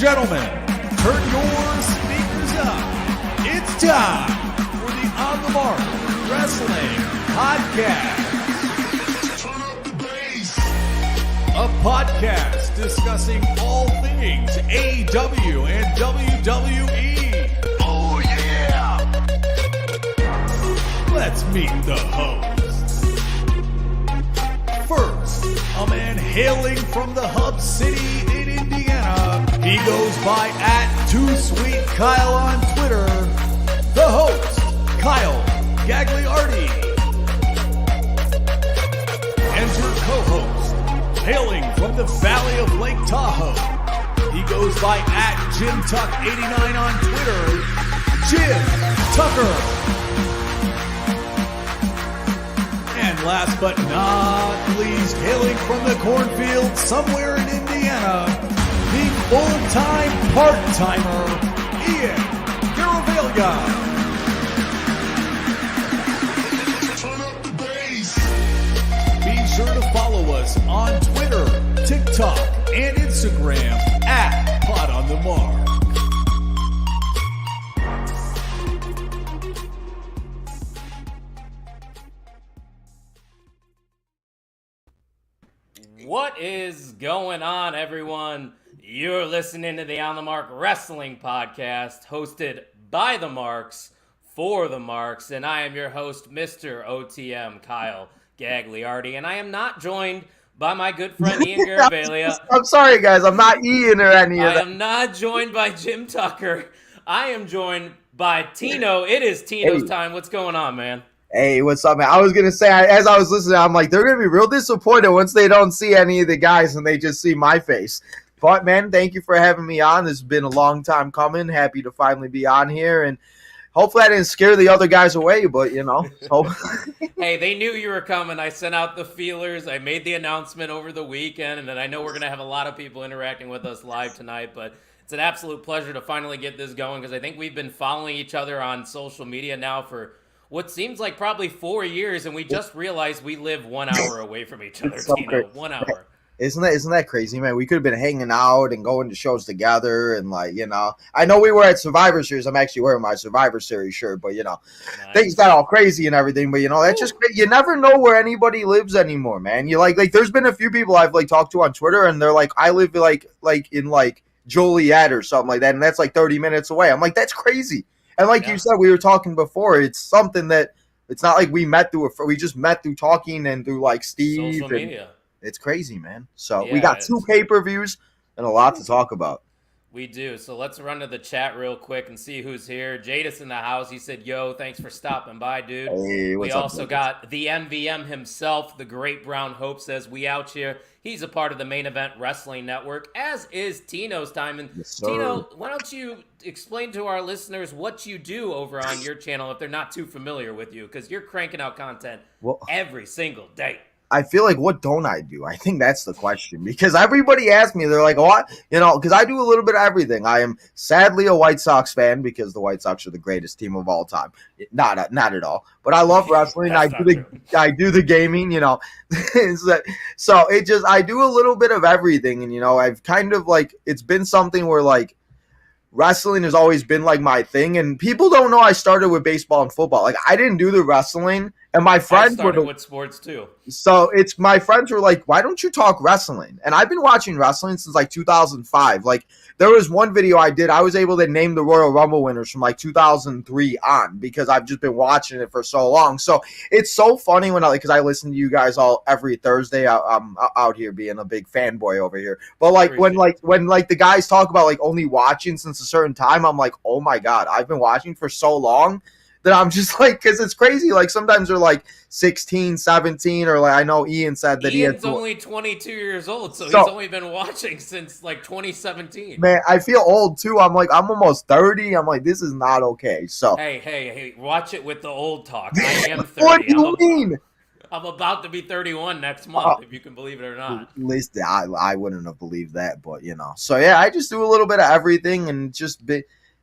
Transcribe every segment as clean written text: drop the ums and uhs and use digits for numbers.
gentlemen, turn your speakers up. It's time for the On the Mark Wrestling Podcast. A podcast discussing all things AEW and WWE. Oh yeah! Let's meet the hosts. First, a man hailing from the Hub City in Indiana. He goes by @TooSweetKyle on Twitter. The host, Kyle Gagliardi. And your co-host, hailing from the Valley of Lake Tahoe. He goes by @JimTuck89 on Twitter. Jim Tucker. And last but not least, hailing from the cornfield somewhere in Indiana, the full-time part-timer, Ian Garavaglia. Be sure to follow us on Twitter, TikTok, and Instagram @PodOnTheMark. What is going on, everyone? You're listening to the On the Mark Wrestling Podcast, hosted by the Marks, for the Marks, and I am your host, Mr. OTM Kyle Gagliardi, and I am not joined by my good friend Ian Garavaglia. I'm sorry, guys. I'm not Ian or any of that. I am not joined by Jim Tucker. I am joined by Tino. It is Tino's time. What's going on, man? Hey, what's up, man? I was going to say, as I was listening, I'm like, they're going to be real disappointed once they don't see any of the guys and they just see my face. But, man, thank you for having me on. This has been a long time coming. Happy to finally be on here. And hopefully I didn't scare the other guys away, but, you know. Hey, they knew you were coming. I sent out the feelers. I made the announcement over the weekend. And then I know we're going to have a lot of people interacting with us live tonight. But it's an absolute pleasure to finally get this going because I think we've been following each other on social media now for what seems like probably 4 years, and we just realized we live 1 hour away from each other, So Tino. 1 hour. Isn't that crazy, man? We could have been hanging out and going to shows together and, like, you know. I know we were at Survivor Series. I'm actually wearing my Survivor Series shirt, but, you know, things got all crazy and everything. But, you know, that's just – you never know where anybody lives anymore, man. You like there's been a few people I've, like, talked to on Twitter, and they're like, I live, like in, like, Joliet or something like that, and that's, like, 30 minutes away. I'm like, that's crazy. And like you said, we were talking before, it's something that it's not like we met we just met through talking and through like Steve. Social media. It's crazy, man. So we got 2 pay-per-views and a lot to talk about. We do. So let's run to the chat real quick and see who's here. Jadis in the house. He said, yo, thanks for stopping by, dude. Hey, we also got the MVM himself, the Great Brown Hope, says, we out here. He's a part of the Main Event Wrestling Network, as is Tino's time. And Tino, why don't you explain to our listeners what you do over on your channel if they're not too familiar with you, because you're cranking out content every single day. I feel like, what don't I do? I think that's the question, because everybody asks me, they're like, what? You know, because I do a little bit of everything. I am sadly a White Sox fan because the White Sox are the greatest team of all time. Not at all, but I love wrestling. I do the gaming, you know. So I do a little bit of everything, and, you know, I've kind of like, it's been something where like, wrestling has always been like my thing, and people don't know I started with baseball and football. Like, I didn't do the wrestling, and my friends started with sports too. So it's my friends were like, "Why don't you talk wrestling?" And I've been watching wrestling since like 2005. Like, there was one video I did. I was able to name the Royal Rumble winners from like 2003 on because I've just been watching it for so long. So it's so funny when because I listen to you guys all every Thursday. I'm out here being a big fanboy over here. But like when the guys talk about like only watching since a certain time, I'm like, oh my God, I've been watching for so long that I'm just like, because it's crazy. Like, sometimes they're like 16, 17, or like I know Ian said that Ian's only 22 years old, so he's only been watching since like 2017. Man, I feel old too. I'm like, I'm almost 30. I'm like, this is not okay. So hey, watch it with the old talk. I am 30. What do you mean? I'm about to be 31 next month, if you can believe it or not. At least I wouldn't have believed that, but you know. So yeah, I just do a little bit of everything and just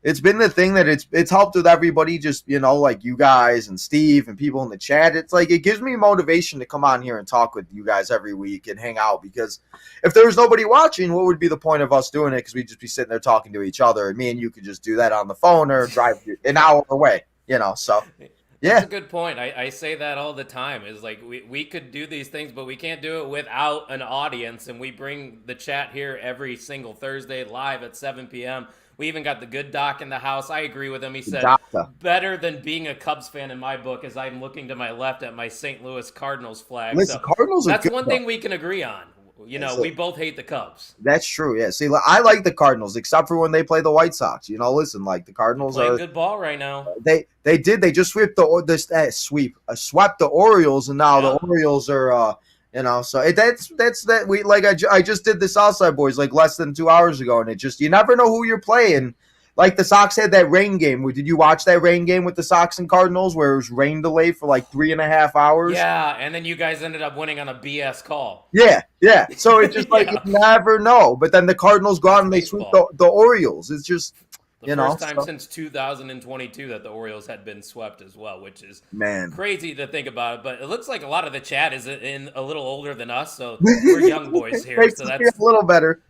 it's been the thing that it's helped with everybody, just, you know, like you guys and Steve and people in the chat. It's like it gives me motivation to come on here and talk with you guys every week and hang out, because if there was nobody watching, what would be the point of us doing it? Because we'd just be sitting there talking to each other, and me and you could just do that on the phone or drive an hour away, you know. So yeah, that's a good point. I say that all the time, is like we could do these things, but we can't do it without an audience, and we bring the chat here every single Thursday live at 7 p.m. We even got the good doc in the house. I agree with him. He said, better than being a Cubs fan in my book, as I'm looking to my left at my St. Louis Cardinals flag. Listen, so Cardinals that's are good, one thing we can agree on. You know, we both hate the Cubs. That's true. Yeah. See, I like the Cardinals, except for when they play the White Sox. You know, listen, like the Cardinals playing are good ball right now. They just swept swept the Orioles, and now the Orioles are you know. So that's that we like. I just did the Southside Boys like less than 2 hours ago, and it just, you never know who you're playing. Like the Sox had that rain game. Did you watch that rain game with the Sox and Cardinals where it was rain delay for like 3.5 hours? Yeah, and then you guys ended up winning on a BS call. Yeah. So it's just like you never know. But then the Cardinals go out and they sweep the Orioles. It's just the first time since 2022 that the Orioles had been swept as well, which is crazy to think about it. But it looks like a lot of the chat is in a little older than us, so we're young boys here. So that's a little better.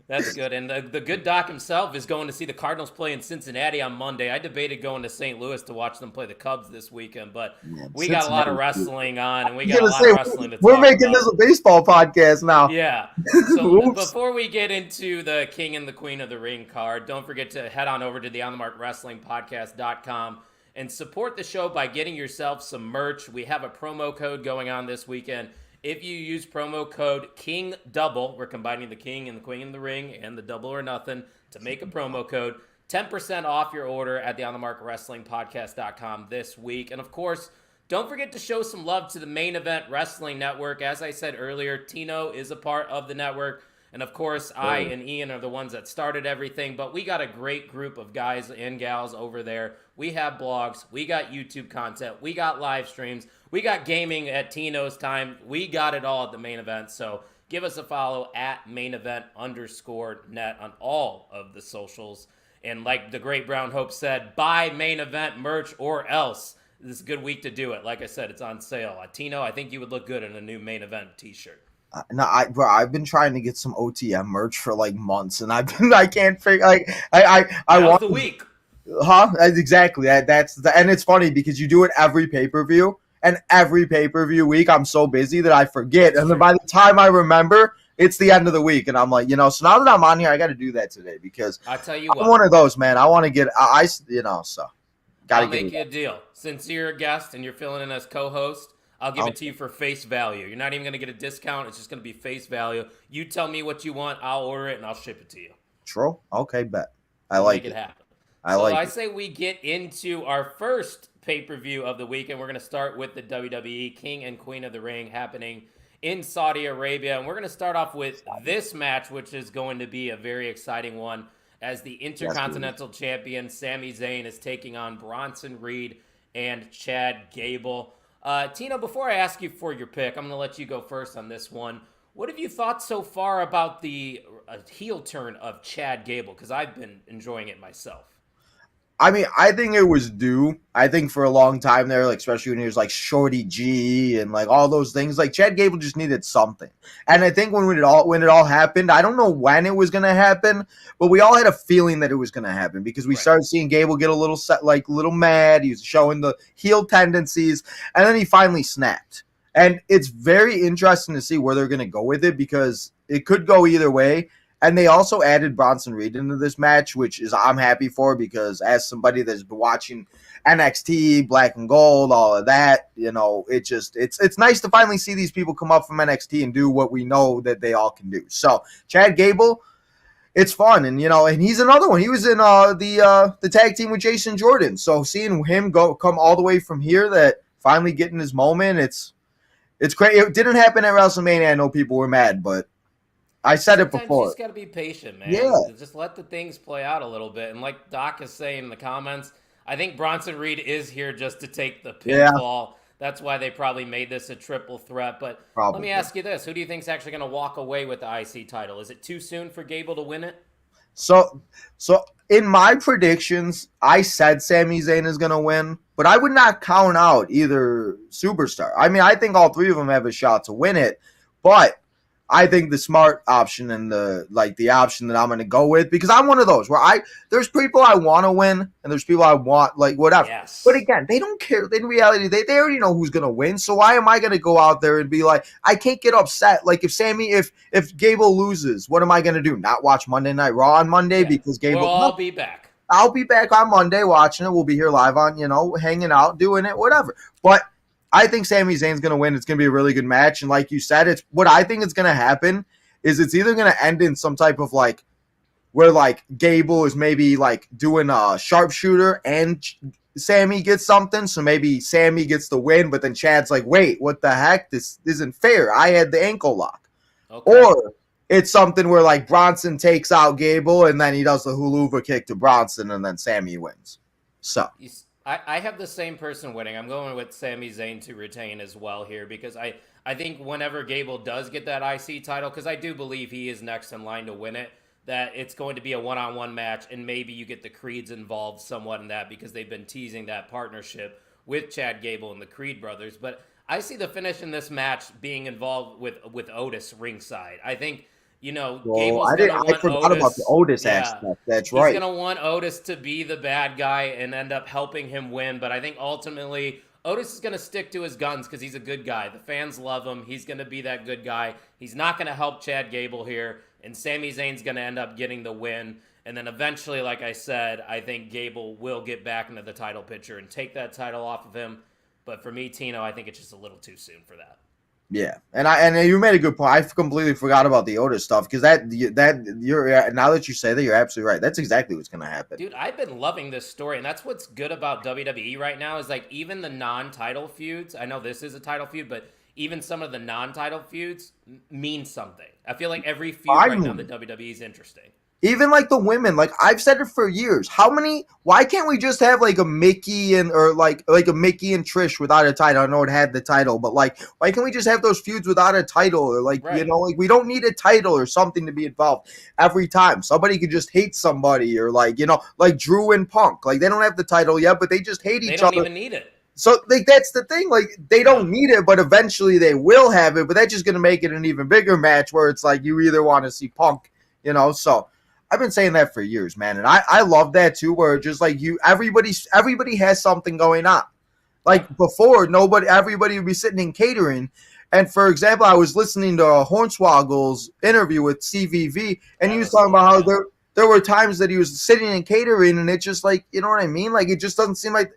That's good. And the good doc himself is going to see the Cardinals play in Cincinnati on Monday. I debated going to St. Louis to watch them play the Cubs this weekend, but we got a lot of wrestling on, and we got a lot of wrestling to talk about. We're making this a baseball podcast now. Yeah. So before we get into the King and the Queen of the Ring card, don't forget to head on over to the OnTheMarkWrestlingPodcast.com and support the show by getting yourself some merch. We have a promo code going on this weekend. If you use promo code King Double, we're combining the King and the Queen in the Ring and the Double or Nothing to make a promo code. 10% off your order at the OnTheMarkWrestlingPodcast.com this week. And of course, don't forget to show some love to the Main Event Wrestling Network. As I said earlier, Tino is a part of the network. And of course, I and Ian are the ones that started everything. But we got a great group of guys and gals over there. We have blogs. We got YouTube content. We got live streams. We got gaming at Tino's time. We got it all at the Main Event. So give us a follow at mainevent_net on all of the socials. And like the great Brown Hope said, buy Main Event merch or else. This is a good week to do it. Like I said, it's on sale. Tino, I think you would look good in a new Main Event t-shirt. No, I've been trying to get some OTM merch for like months, and I can't figure I want the week. Exactly. And it's funny because you do it every pay-per-view, and every pay-per-view week I'm so busy that I forget, and then by the time I remember, it's the end of the week, and I'm like, you know, so now that I'm on here, I got to do that today because I tell you what, I'm one of those, man. I want to get so gotta make you a deal. Since you're a guest and you're filling in as co-host, I'll give it to you for face value. You're not even going to get a discount. It's just going to be face value. You tell me what you want. I'll order it, and I'll ship it to you. True. Okay, bet. I like it. Make it happen. I say we get into our first pay-per-view of the weekend. We're going to start with the WWE King and Queen of the Ring happening in Saudi Arabia. And we're going to start off with this match, which is going to be a very exciting one, as the Intercontinental Champion Sami Zayn is taking on Bronson Reed and Chad Gable. Tino, before I ask you for your pick, I'm going to let you go first on this one. What have you thought so far about the heel turn of Chad Gable? Because I've been enjoying it myself. I mean, I think it was due. I think for a long time there, like especially when he was like Shorty G and like all those things, like Chad Gable just needed something. And I think when it all happened, I don't know when it was gonna happen, but we all had a feeling that it was gonna happen because we started seeing Gable get a little little mad. He was showing the heel tendencies, and then he finally snapped. And it's very interesting to see where they're gonna go with it because it could go either way. And they also added Bronson Reed into this match, which is I'm happy for because as somebody that's been watching NXT, Black and Gold, all of that, you know, it's nice to finally see these people come up from NXT and do what we know that they all can do. So Chad Gable, it's fun, and you know, and he's another one. He was in the tag team with Jason Jordan. So seeing him come all the way from here, that finally getting his moment, it's great. It didn't happen at WrestleMania. I know people were mad, but I said it before. You just got to be patient, man. Yeah. Just let the things play out a little bit. And like Doc is saying in the comments, I think Bronson Reed is here just to take the pinfall. Yeah. That's why they probably made this a triple threat. But let me ask you this. Who do you think is actually going to walk away with the IC title? Is it too soon for Gable to win it? So, so in my predictions, I said Sami Zayn is going to win, but I would not count out either superstar. I mean, I think all three of them have a shot to win it, but I think the smart option and the option that I'm going to go with, because I'm one of those where there's people I want to win and there's people I want, like, whatever. Yes. But again, they don't care. In reality, they already know who's going to win. So why am I going to go out there and be like, I can't get upset. Like if Gable loses, what am I going to do? Not watch Monday Night Raw on Monday because Gable. We'll all be back. I'll be back on Monday watching it. We'll be here live on, hanging out, doing it, whatever. But I think Sami Zayn's going to win. It's going to be a really good match. And like you said, it's what I think is going to happen is it's either going to end in some type of like where like Gable is maybe like doing a sharpshooter and Sammy gets something. So maybe Sammy gets the win, but then Chad's like, wait, what the heck? This isn't fair. I had the ankle lock. Okay. Or it's something where like Bronson takes out Gable and then he does the hula kick to Bronson and then Sammy wins. So I have the same person winning. I'm going with Sami Zayn to retain as well here because I think whenever Gable does get that IC title, because I do believe he is next in line to win it, that it's going to be a one-on-one match and maybe you get the Creeds involved somewhat in that because they've been teasing that partnership with Chad Gable and the Creed brothers. But I see the finish in this match being involved with Otis ringside. I think Gable's I forgot about the Otis aspect. That's right. He's going to want Otis to be the bad guy and end up helping him win. But I think ultimately Otis is going to stick to his guns because he's a good guy. The fans love him. He's going to be that good guy. He's not going to help Chad Gable here. And Sami Zayn's going to end up getting the win. And then eventually, like I said, I think Gable will get back into the title picture and take that title off of him. But for me, Tino, I think it's just a little too soon for that. Yeah, and you made a good point. I completely forgot about the Otis stuff because now that you say that, you're absolutely right. That's exactly what's going to happen. Dude, I've been loving this story, and that's what's good about WWE right now is like even the non-title feuds. I know this is a title feud, but even some of the non-title feuds mean something. I feel like every feud right now in the WWE is interesting. Even like the women, like I've said it for years. Why can't we just have like a Mickey or like a Mickey and Trish without a title? I know it had the title, but like, why can't we just have those feuds without a title? Or like, right. Like we don't need a title or something to be involved every time. Somebody could just hate somebody or like, like Drew and Punk. Like they don't have the title yet, but they just hate each other. They don't even need it. So like that's the thing. Like they don't need it, but eventually they will have it. But that's just gonna make it an even bigger match where it's like you either want to see Punk, so. I've been saying that for years, man, and I love that too. Where just like everybody has something going on. Like before, everybody would be sitting in catering, and for example, I was listening to Hornswoggle's interview with CVV, and he was talking about how there were times that he was sitting in catering, and it's just like what I mean. Like it just doesn't seem like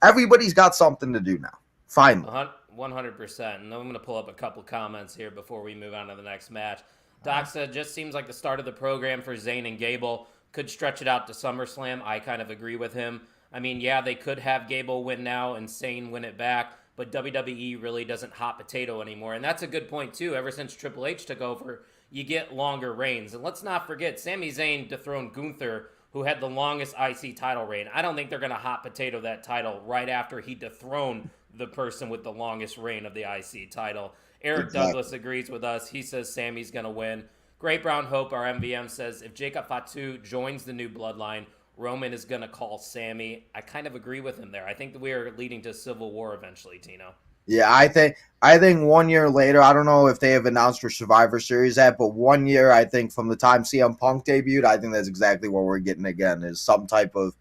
everybody's got something to do now. Finally, 100%. And I'm going to pull up a couple comments here before we move on to the next match. Doc said, just seems like the start of the program for Zayn and Gable. Could stretch it out to SummerSlam. I kind of agree with him. I mean, yeah, they could have Gable win now and Zayn win it back, but WWE really doesn't hot potato anymore. And that's a good point, too. Ever since Triple H took over, you get longer reigns. And let's not forget, Sami Zayn dethroned Gunther, who had the longest IC title reign. I don't think they're going to hot potato that title right after he dethroned the person with the longest reign of the IC title. Eric Douglas agrees with us. He says Sammy's going to win. Great Brown Hope, our MVM, says if Jacob Fatu joins the new bloodline, Roman is going to call Sammy. I kind of agree with him there. I think that we are leading to civil war eventually, Tino. Yeah, I think 1 year later, I don't know if they have announced for Survivor Series that, but 1 year, I think from the time CM Punk debuted, I think that's exactly what we're getting again is some type of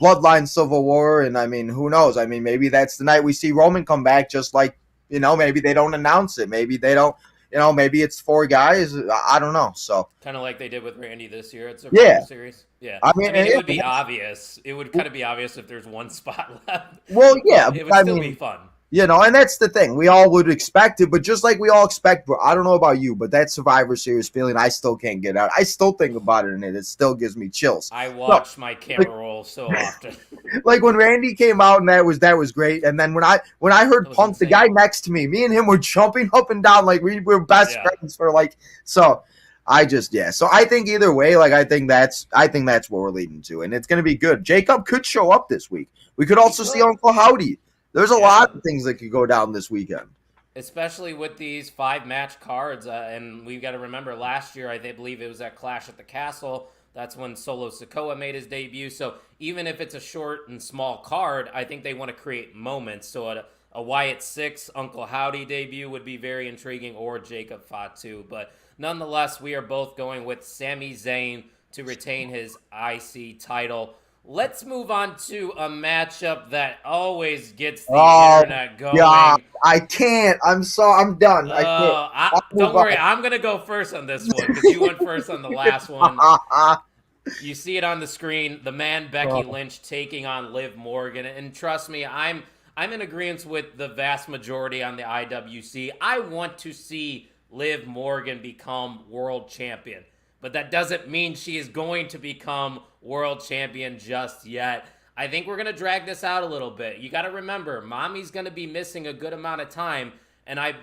bloodline civil war. And I mean, who knows? I mean, maybe that's the night we see Roman come back just like, maybe they don't announce it. Maybe they don't, maybe it's 4 guys. I don't know. So kind of like they did with Randy this year at Survivor Series. Yeah. I mean it would be obvious. It would kind of be obvious if there's one spot left. Well, yeah. It would still be fun. And that's the thing. We all would expect it, but just like we all expect, bro, I don't know about you, but that Survivor Series feeling, I still can't get out. I still think about it, and it still gives me chills. I watch my camera roll so often. Like when Randy came out, and that was great. And then when I heard Punk, insane. The guy next to me and him were jumping up and down like we were best friends for like so. So I think either way, like I think that's what we're leading to, and it's gonna be good. Jacob could show up this week. We could also see Uncle Howdy. There's a lot of things that could go down this weekend. Especially with these 5-match cards. And we've got to remember last year, I believe it was at Clash at the Castle That's when Solo Sikoa made his debut. So even if it's a short and small card, I think they want to create moments. So a Wyatt Six, Uncle Howdy debut would be very intriguing, or Jacob Fatu. But nonetheless, we are both going with Sami Zayn to retain his IC title. Let's move on to a matchup that always gets the internet going. Yeah, I can't. I'm done. I can't. Don't worry, I'm going to go first on this one because you went first on the last one. You see it on the screen. The man Becky Lynch taking on Liv Morgan. And trust me, I'm in agreement with the vast majority on the IWC. I want to see Liv Morgan become world champion. But that doesn't mean she is going to become world champion just yet. I think we're going to drag this out a little bit. You got to remember, Mommy's going to be missing a good amount of time, and I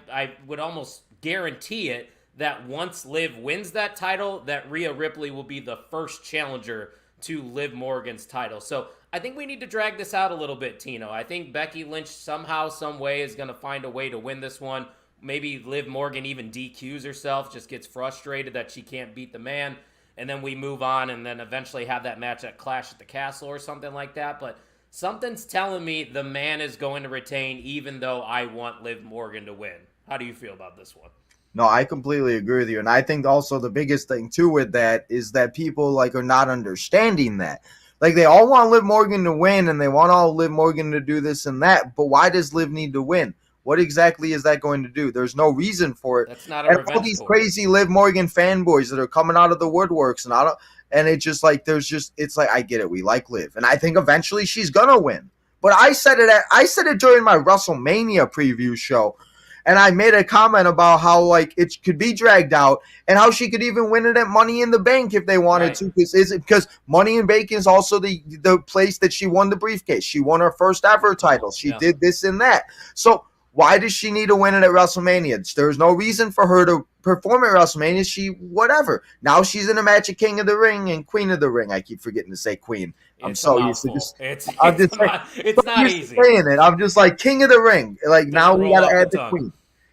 would almost guarantee it that once Liv wins that title, that Rhea Ripley will be the first challenger to Liv Morgan's title. So I think we need to drag this out a little bit, Tino. I think Becky Lynch somehow, some way is going to find a way to win this one. Maybe Liv Morgan even DQs herself, just gets frustrated that she can't beat the man, and then we move on and then eventually have that match at Clash at the Castle or something like that. But something's telling me the man is going to retain, even though I want Liv Morgan to win. How do you feel about this one? No, I completely agree with you. And I think also the biggest thing, too, with that is that people, are not understanding that. They all want Liv Morgan to win, and they want all Liv Morgan to do this and that. But why does Liv need to win? What exactly is that going to do? There's no reason for it. That's not a revenge all these tour. Crazy Liv Morgan fanboys that are coming out of the woodworks, and it's just I get it. We like Liv, and I think eventually she's gonna win. But I said it during my WrestleMania preview show, and I made a comment about how it could be dragged out and how she could even win it at Money in the Bank if they wanted to. Because Money in the Bank is also the place that she won the briefcase. She won her first ever title. She did this and that. So why does she need to win it at WrestleMania? There's no reason for her to perform at WrestleMania. Whatever. Now she's in a match of King of the Ring and Queen of the Ring. I keep forgetting to say Queen. I'm so used to it's not easy saying it. I'm just like King of the Ring. Now we got to add the Queen.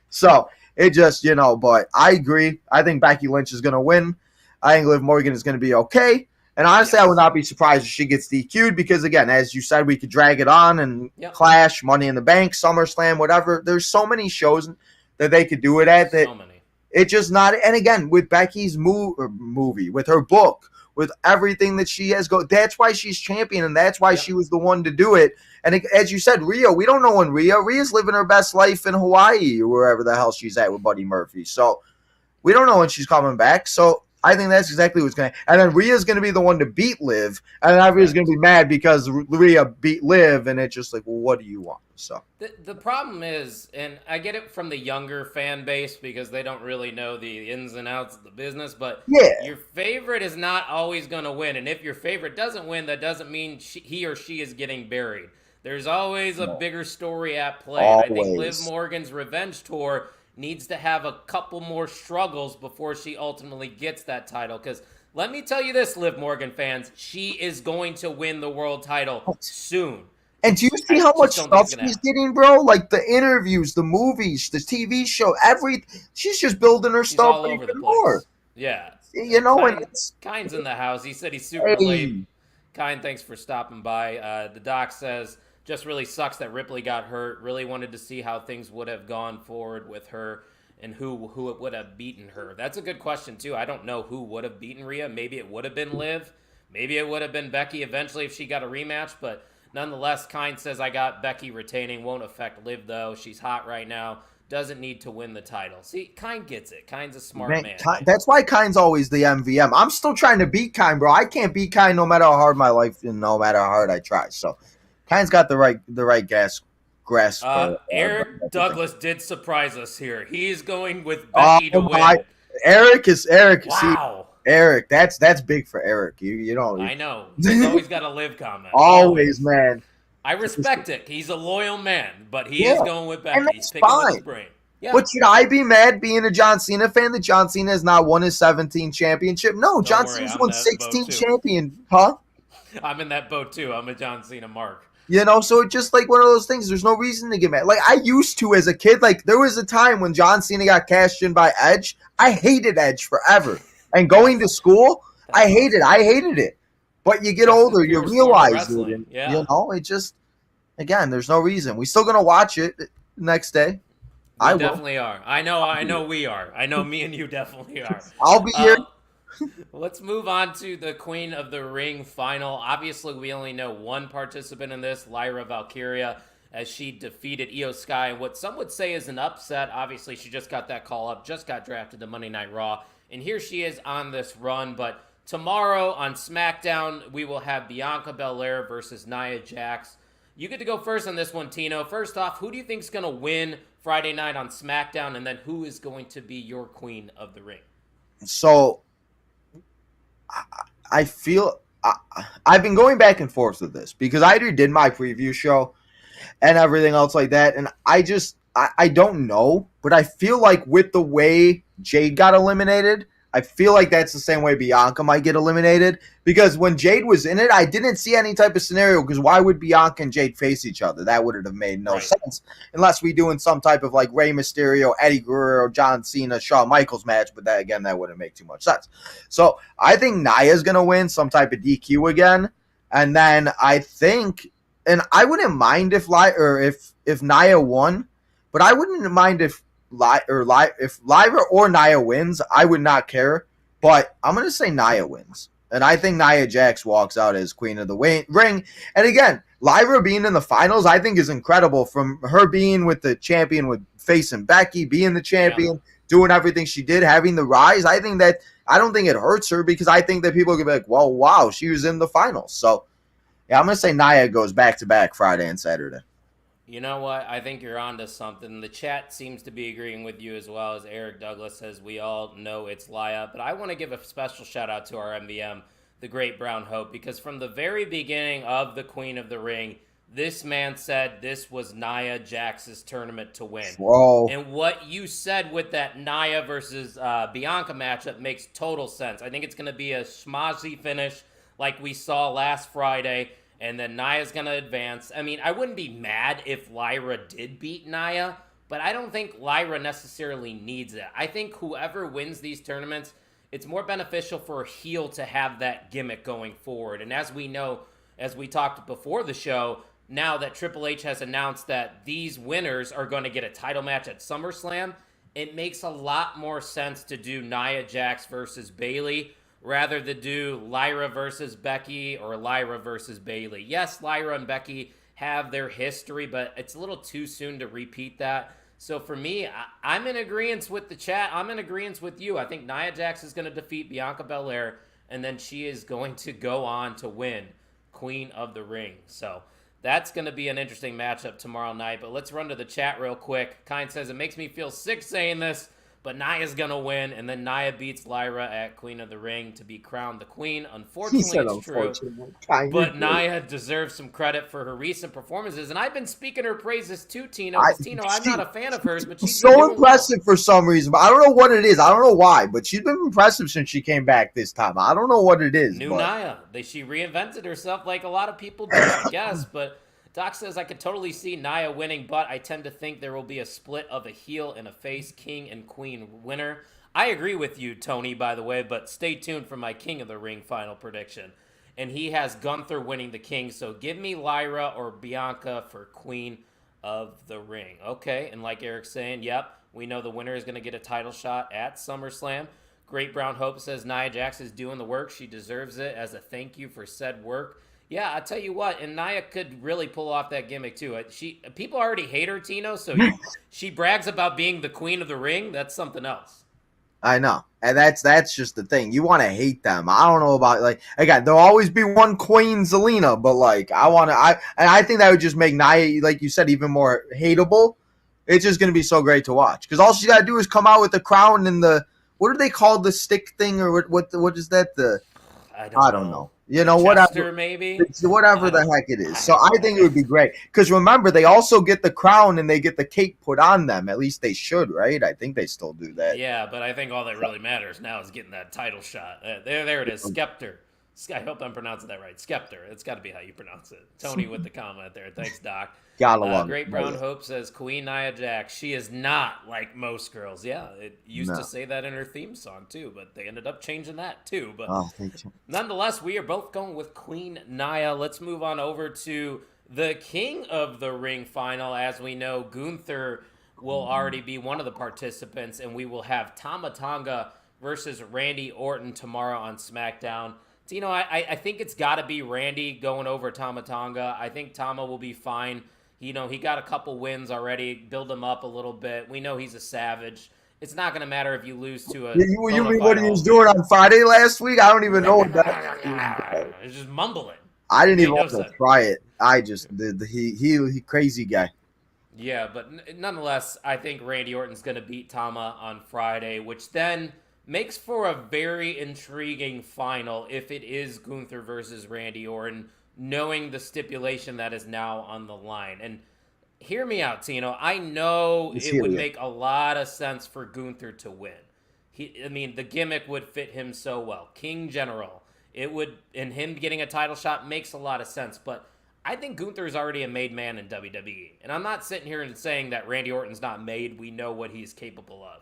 So it just, but I agree. I think Becky Lynch is going to win. I think Liv Morgan is going to be okay. And honestly, I would not be surprised if she gets DQ'd because, again, as you said, we could drag it on and Clash, Money in the Bank, SummerSlam, whatever. There's so many shows that they could do it at. So many. It's just not – and, again, with Becky's movie, with her book, with everything that she has that's why she's champion, and that's why she was the one to do it. And as you said, Rhea, we don't know when Rhea's living her best life in Hawaii or wherever the hell she's at with Buddy Murphy. So we don't know when she's coming back. So I think that's exactly what's going to – and then Rhea's going to be the one to beat Liv, and then everybody's going to be mad because Rhea beat Liv, and it's just well, what do you want? So the problem is, and I get it from the younger fan base because they don't really know the ins and outs of the business, but your favorite is not always going to win. And if your favorite doesn't win, that doesn't mean he or she is getting buried. There's always a bigger story at play. I think Liv Morgan's revenge tour needs to have a couple more struggles before she ultimately gets that title. Because let me tell you this, Liv Morgan fans, she is going to win the world title soon. And do you see how much stuff she's getting, bro? The interviews, the movies, the TV show, everything. She's just building her stuff all over the place. More. Yeah. Kind's in the house. He said he's super late. Kind, thanks for stopping by. The doc says, just really sucks that Ripley got hurt. Really wanted to see how things would have gone forward with her and who would have beaten her. That's a good question, too. I don't know who would have beaten Rhea. Maybe it would have been Liv. Maybe it would have been Becky eventually if she got a rematch, but nonetheless, Kind says, I got Becky retaining. Won't affect Liv, though. She's hot right now. Doesn't need to win the title. See, Kind gets it. Kind's a smart man. That's why Kind's always the MVM. I'm still trying to beat Kind, bro. I can't beat Kind no matter how hard my life and no matter how hard I try. So Kind's got the right grasp. Eric Douglas did surprise us here. He's going with Becky to win. Eric. Wow. See, Eric, that's big for Eric. You know. I know. He's always got a Liv comment. Always, man. I respect it. He's a loyal man, but he is going with Becky. He's picking with his brain. Yeah. But should I be mad being a John Cena fan that John Cena has not won his 17th championship? No, John Cena's won 16 champion. Huh? I'm in that boat too. I'm a John Cena mark. So it's just one of those things. There's no reason to get mad. I used to as a kid. There was a time when John Cena got cashed in by Edge. I hated Edge forever. And going to school, I hated it. But you get This is older, you pure sport realize it. wrestling. And, Yeah. it just, again, there's no reason. We still gonna watch it next day. We I will. definitely are. I know we are. I know me and you definitely are. I'll be here. Let's move on to the Queen of the Ring final. Obviously, we only know one participant in this, Lyra Valkyria, as she defeated Io Sky in what some would say is an upset. Obviously, she just got that call up, just got drafted to Monday Night Raw, and here she is on this run. But tomorrow on SmackDown, we will have Bianca Belair versus Nia Jax. You get to go first on this one, Tino. First off, who do you think is going to win Friday night on SmackDown, and then who is going to be your Queen of the Ring? So I feel I've been going back and forth with this because I already did my preview show and everything else like that, and I don't know, but I feel like with the way Jade got eliminated, I feel like that's the same way Bianca might get eliminated, because when Jade was in it, I didn't see any type of scenario, because why would Bianca and Jade face each other? That would have made no sense unless we doing some type of like Rey Mysterio, Eddie Guerrero, John Cena, Shawn Michaels match, but that again, that wouldn't make too much sense. So I think Nia's going to win some type of DQ again, and then I think, and I wouldn't mind if Nia won, but I wouldn't mind if Lyra or Nia wins, I would not care. But I'm going to say Nia wins. And I think Nia Jax walks out as Queen of the Ring. And again, Lyra being in the finals, I think is incredible, from her being with the champion, with facing Becky, being the champion, doing everything she did, having the rise. I don't think it hurts her, because I think that people could be like, well, wow, she was in the finals. So, yeah, I'm going to say Nia goes back-to-back Friday and Saturday. You know what? I think you're onto something. The chat seems to be agreeing with you as well, as Eric Douglas says, we all know it's Laya. But I want to give a special shout out to our MVM, the Great Brown Hope, because from the very beginning of the Queen of the Ring, this man said this was Nia Jax's tournament to win. Whoa. And what you said with that Nia versus Bianca matchup makes total sense. I think it's going to be a schmozzy finish like we saw last Friday. And then Nia's going to advance. I mean, I wouldn't be mad if Lyra did beat Nia, but I don't think Lyra necessarily needs it. I think whoever wins these tournaments, it's more beneficial for a heel to have that gimmick going forward. And as we know, as we talked before the show, now that Triple H has announced that these winners are going to get a title match at SummerSlam, it makes a lot more sense to do Nia Jax versus Bayley rather than do Lyra versus Becky or Lyra versus Bayley. Yes, Lyra and Becky have their history, but it's a little too soon to repeat that. So for me, I'm in agreement with the chat. I'm in agreement with you. I think Nia Jax is going to defeat Bianca Belair, and then she is going to go on to win Queen of the Ring. So that's going to be an interesting matchup tomorrow night. But let's run to the chat real quick. Kind says, it makes me feel sick saying this, but Nia's going to win, and then Nia beats Lyra at Queen of the Ring to be crowned the queen. Unfortunately, it's true, but Nia deserves some credit for her recent performances, and I've been speaking her praises too, Tino. Tino, I'm not a fan of hers, but she's so impressive for some reason. But I don't know what it is. I don't know why, but she's been impressive since she came back this time. I don't know what it is. New Nia. She reinvented herself like a lot of people do, I guess, but Doc says, I could totally see Nia winning, but I tend to think there will be a split of a heel and a face, king and queen winner. I agree with you, Tony, by the way, but stay tuned for my King of the Ring final prediction. And he has Gunther winning the king, so give me Lyra or Bianca for Queen of the Ring. Okay, and like Eric's saying, yep, we know the winner is going to get a title shot at SummerSlam. Great Brown Hope says Nia Jax is doing the work. She deserves it as a thank you for said work. Yeah, I'll tell you what, and Nia could really pull off that gimmick too. People already hate her, Tino, so she brags about being the Queen of the Ring. That's something else. I know, and that's just the thing. You want to hate them. I don't know about, like, again, there'll always be one Queen Zelina, but like I think that would just make Nia, like you said, even more hateable. It's just gonna be so great to watch, because all she's got to do is come out with the crown and the, what are they called, the stick thing, or what is that, the I don't know. You know, Chester, maybe? Whatever the heck it is. So I think it would be great. Because remember, they also get the crown and they get the cape put on them. At least they should, right? I think they still do that. Yeah, but I think all that really matters now is getting that title shot. There it is, Skeptor. I hope I'm pronouncing that right. Skeptor. It's got to be how you pronounce it. Tony with the comment there. Thanks, Doc. Gotta love Great it. Brown Hope says Queen Nia Jax. She is not like most girls. Yeah, it used to say that in her theme song too, but they ended up changing that too. But nonetheless, we are both going with Queen Nia. Let's move on over to the King of the Ring final. As we know, Gunther will already be one of the participants, and we will have Tama Tonga versus Randy Orton tomorrow on SmackDown. Tino, I think it's got to be Randy going over Tama Tonga. I think Tama will be fine. He got a couple wins already. Build him up a little bit. We know he's a savage. It's not going to matter if you lose to a. You mean what he was doing on Friday last week? I don't even know what that. He's just mumbling. I didn't even want to try it. I just he crazy guy. Yeah, but nonetheless, I think Randy Orton's going to beat Tama on Friday, which then makes for a very intriguing final if it is Gunther versus Randy Orton, knowing the stipulation that is now on the line. And hear me out, Tino. I know it would make a lot of sense for Gunther to win. The gimmick would fit him so well. King General. And him getting a title shot makes a lot of sense. But I think Gunther is already a made man in WWE. And I'm not sitting here and saying that Randy Orton's not made. We know what he's capable of.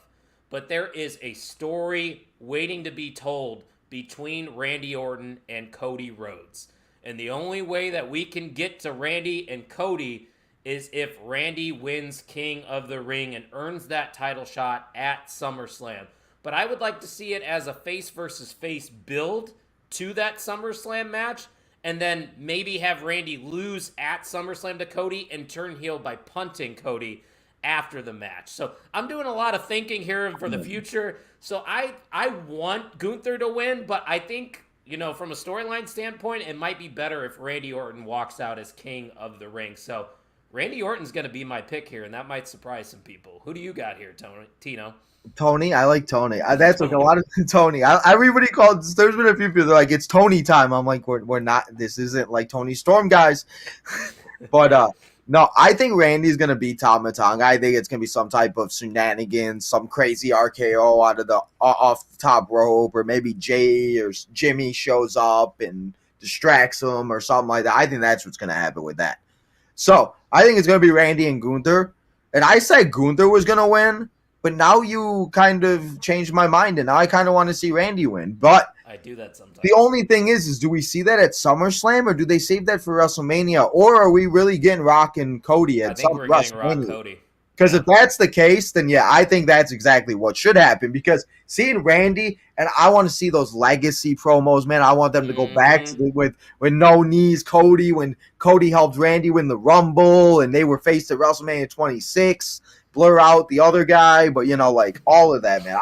But there is a story waiting to be told between Randy Orton and Cody Rhodes. And the only way that we can get to Randy and Cody is if Randy wins King of the Ring and earns that title shot at SummerSlam. But I would like to see it as a face versus face build to that SummerSlam match, and then maybe have Randy lose at SummerSlam to Cody and turn heel by punting Cody after the match. So I'm doing a lot of thinking here for the future. So I want Gunther to win, but I think, from a storyline standpoint, it might be better if Randy Orton walks out as King of the Ring. So Randy Orton's going to be my pick here, and that might surprise some people. Who do you got here, Tino? Tony, I like Tony. That's like a lot of Tony. Everybody calls. There's been a few people that are like, it's Tony time. I'm like, we're not. This isn't like Tony Storm, guys. But no, I think Randy's gonna beat Tama Tonga. I think it's gonna be some type of shenanigans, some crazy RKO out of the off the top rope, or maybe Jay or Jimmy shows up and distracts him or something like that. I think that's what's gonna happen with that. So I think it's gonna be Randy and Gunther. And I said Gunther was gonna win. But now you kind of changed my mind, and now I kind of want to see Randy win. But I do that sometimes. The only thing is do we see that at SummerSlam, or do they save that for WrestleMania? Or are we really getting Rock and Cody at WrestleMania? Getting Rock Cody. Because if that's the case, then yeah, I think that's exactly what should happen. Because seeing Randy, and I want to see those legacy promos, man. I want them to go back to with no knees Cody, when Cody helped Randy win the Rumble, and they were faced at WrestleMania 26. Blur out the other guy, but all of that, man.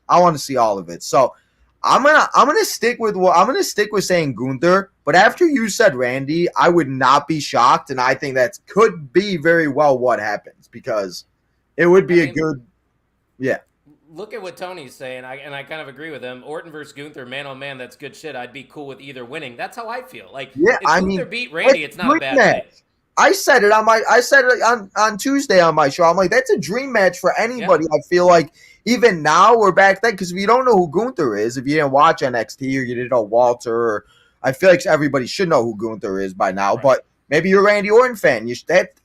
I want to see all of it. So I'm gonna stick with saying Gunther. But after you said Randy, I would not be shocked, and I think that could be very well what happens, because it would be a good, yeah. Look at what Tony's saying, and I kind of agree with him. Orton versus Gunther, man oh man, that's good shit. I'd be cool with either winning. That's how I feel. Like, if Gunther beat Randy, it's not a bad match. I said it on Tuesday on my show. I'm like, that's a dream match for anybody. Yeah. I feel like even now or back then, because if you don't know who Gunther is, if you didn't watch NXT or you didn't know Walter, or I feel like everybody should know who Gunther is by now. Right. But maybe you're a Randy Orton fan.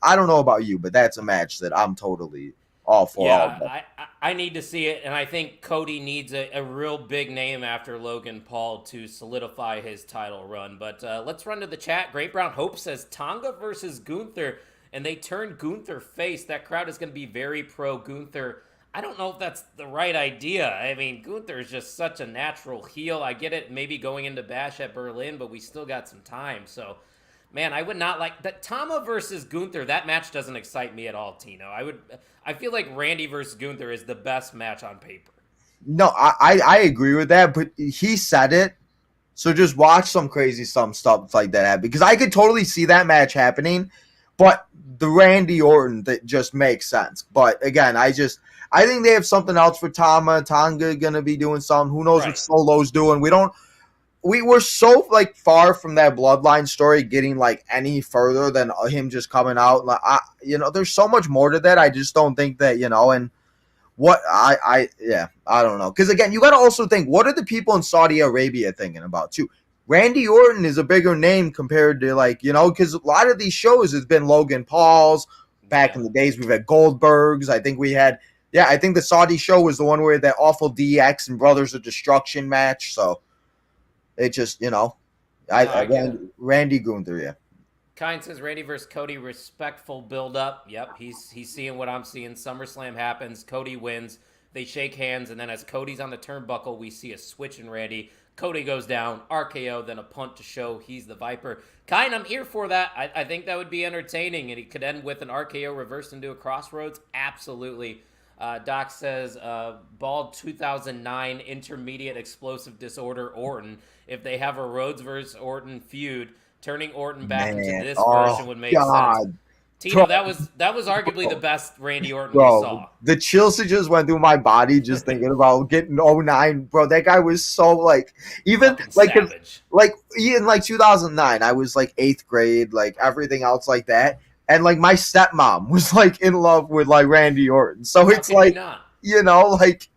I don't know about you, but that's a match that I'm totally all for. Yeah, I need to see it, and I think Cody needs a real big name after Logan Paul to solidify his title run. But let's run to the chat. Great Brown Hope says Tonga versus Gunther, and they turned Gunther face. That crowd is going to be very pro Gunther. I don't know if that's the right idea. I mean, Gunther is just such a natural heel. I get it, maybe going into Bash at Berlin, but we still got some time. So, man, I would not like that. Tama versus Gunther, that match doesn't excite me at all, Tino. I feel like Randy versus Gunther is the best match on paper. No, I agree with that, but he said it. So just watch some crazy stuff like that happen, because I could totally see that match happening, but the Randy Orton, that just makes sense. But again, I think they have something else for Tama. Tonga gonna be doing something. Who knows what Solo's doing? We were so far from that bloodline story getting any further than him just coming out. There's so much more to that. I just don't think that, and what I don't know. Because again, you got to also think, what are the people in Saudi Arabia thinking about too? Randy Orton is a bigger name compared to, like, you know, because a lot of these shows has been Logan Paul's. Back in the days, we've had Goldberg's. I think we had, I think the Saudi show was the one where that awful DX and Brothers of Destruction match. So it just, you know, Randy Gunther, yeah. Kine says Randy versus Cody, respectful build up. Yep, he's seeing what I'm seeing. SummerSlam happens, Cody wins, they shake hands, and then as Cody's on the turnbuckle, we see a switch in Randy. Cody goes down, RKO, then a punt to show he's the Viper. Kine, I'm here for that. I think that would be entertaining, and it could end with an RKO reversed into a crossroads. Absolutely. Doc says, bald 2009 intermediate explosive disorder Orton. If they have a Rhodes versus Orton feud, turning Orton back into this version would make sense. Tino, that was arguably the best Randy Orton we saw. The chills that just went through my body just thinking about getting 09. Bro, that guy was so, like, even like in like 2009, I was like 8th grade, like everything else like that. And like my stepmom was like in love with like Randy Orton. So it's like, you know, like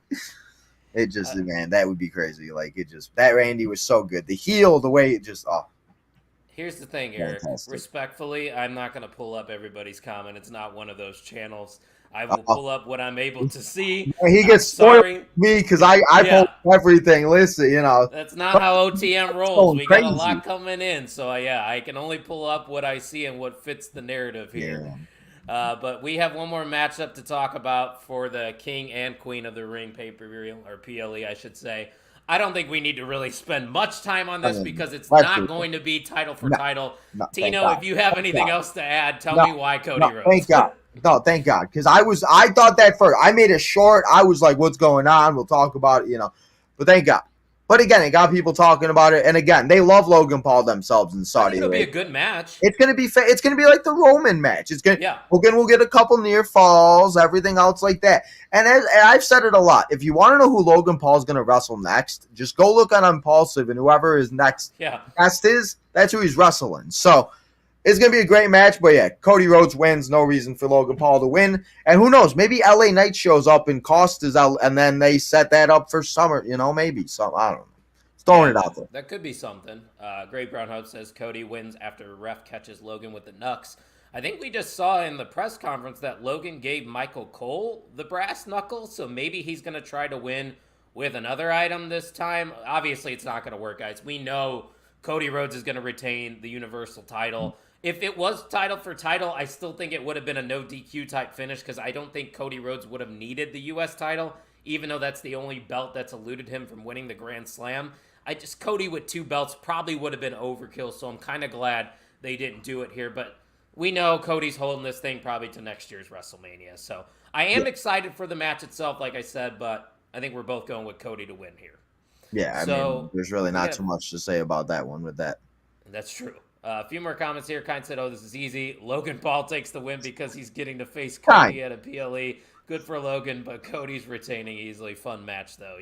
it just, man, that would be crazy. Like it just, that Randy was so good. The heel, the way it just, Here's the thing, Eric. Respectfully, I'm not going to pull up everybody's comment. It's not one of those channels. I will pull up what I'm able to see. He gets spoiled with me because I pull everything. Listen, you know. That's not how OTM rolls. We got a lot coming in. So, I can only pull up what I see and what fits the narrative here. Yeah. But we have one more matchup to talk about for the King and Queen of the Ring pay-per-view, or PLE, I should say. I don't think we need to really spend much time on this because it's not going to be title for title. Tino, if you have anything else to add, tell me why Cody Rhodes. Thank God. No, thank God. Because I thought that first. I made it short. I was like, what's going on? We'll talk about it, you know. But thank God. But again, it got people talking about it. And again, they love Logan Paul themselves in Saudi Arabia. It'll be a good match. It's gonna be it's gonna be like the Roman match. It's gonna Hogan will get a couple near falls, everything else like that. And I've said it a lot. If you want to know who Logan Paul's gonna wrestle next, just go look on Impulsive and whoever his next guest is, that's who he's wrestling. So it's going to be a great match, but Cody Rhodes wins. No reason for Logan Paul to win. And who knows, maybe LA Knight shows up and Cost is out, and then they set that up for Summer. You know, maybe. So, I don't know. Throwing it out there. That could be something. Great Brown Hope says Cody wins after ref catches Logan with the knucks. I think we just saw in the press conference that Logan gave Michael Cole the brass knuckle, so maybe he's going to try to win with another item this time. Obviously, it's not going to work, guys. We know Cody Rhodes is going to retain the Universal title. If it was title for title, I still think it would have been a no DQ type finish because I don't think Cody Rhodes would have needed the U.S. title, even though that's the only belt that's eluded him from winning the Grand Slam. Cody with 2 belts probably would have been overkill, so I'm kind of glad they didn't do it here. But we know Cody's holding this thing probably to next year's WrestleMania. So I am excited for the match itself, like I said, but I think we're both going with Cody to win here. Yeah, I mean, there's really not too much to say about that one with that. That's true. A few more comments here. Kind said, this is easy. Logan Paul takes the win because he's getting to face Cody at a PLE. Good for Logan, but Cody's retaining easily. Fun match, though.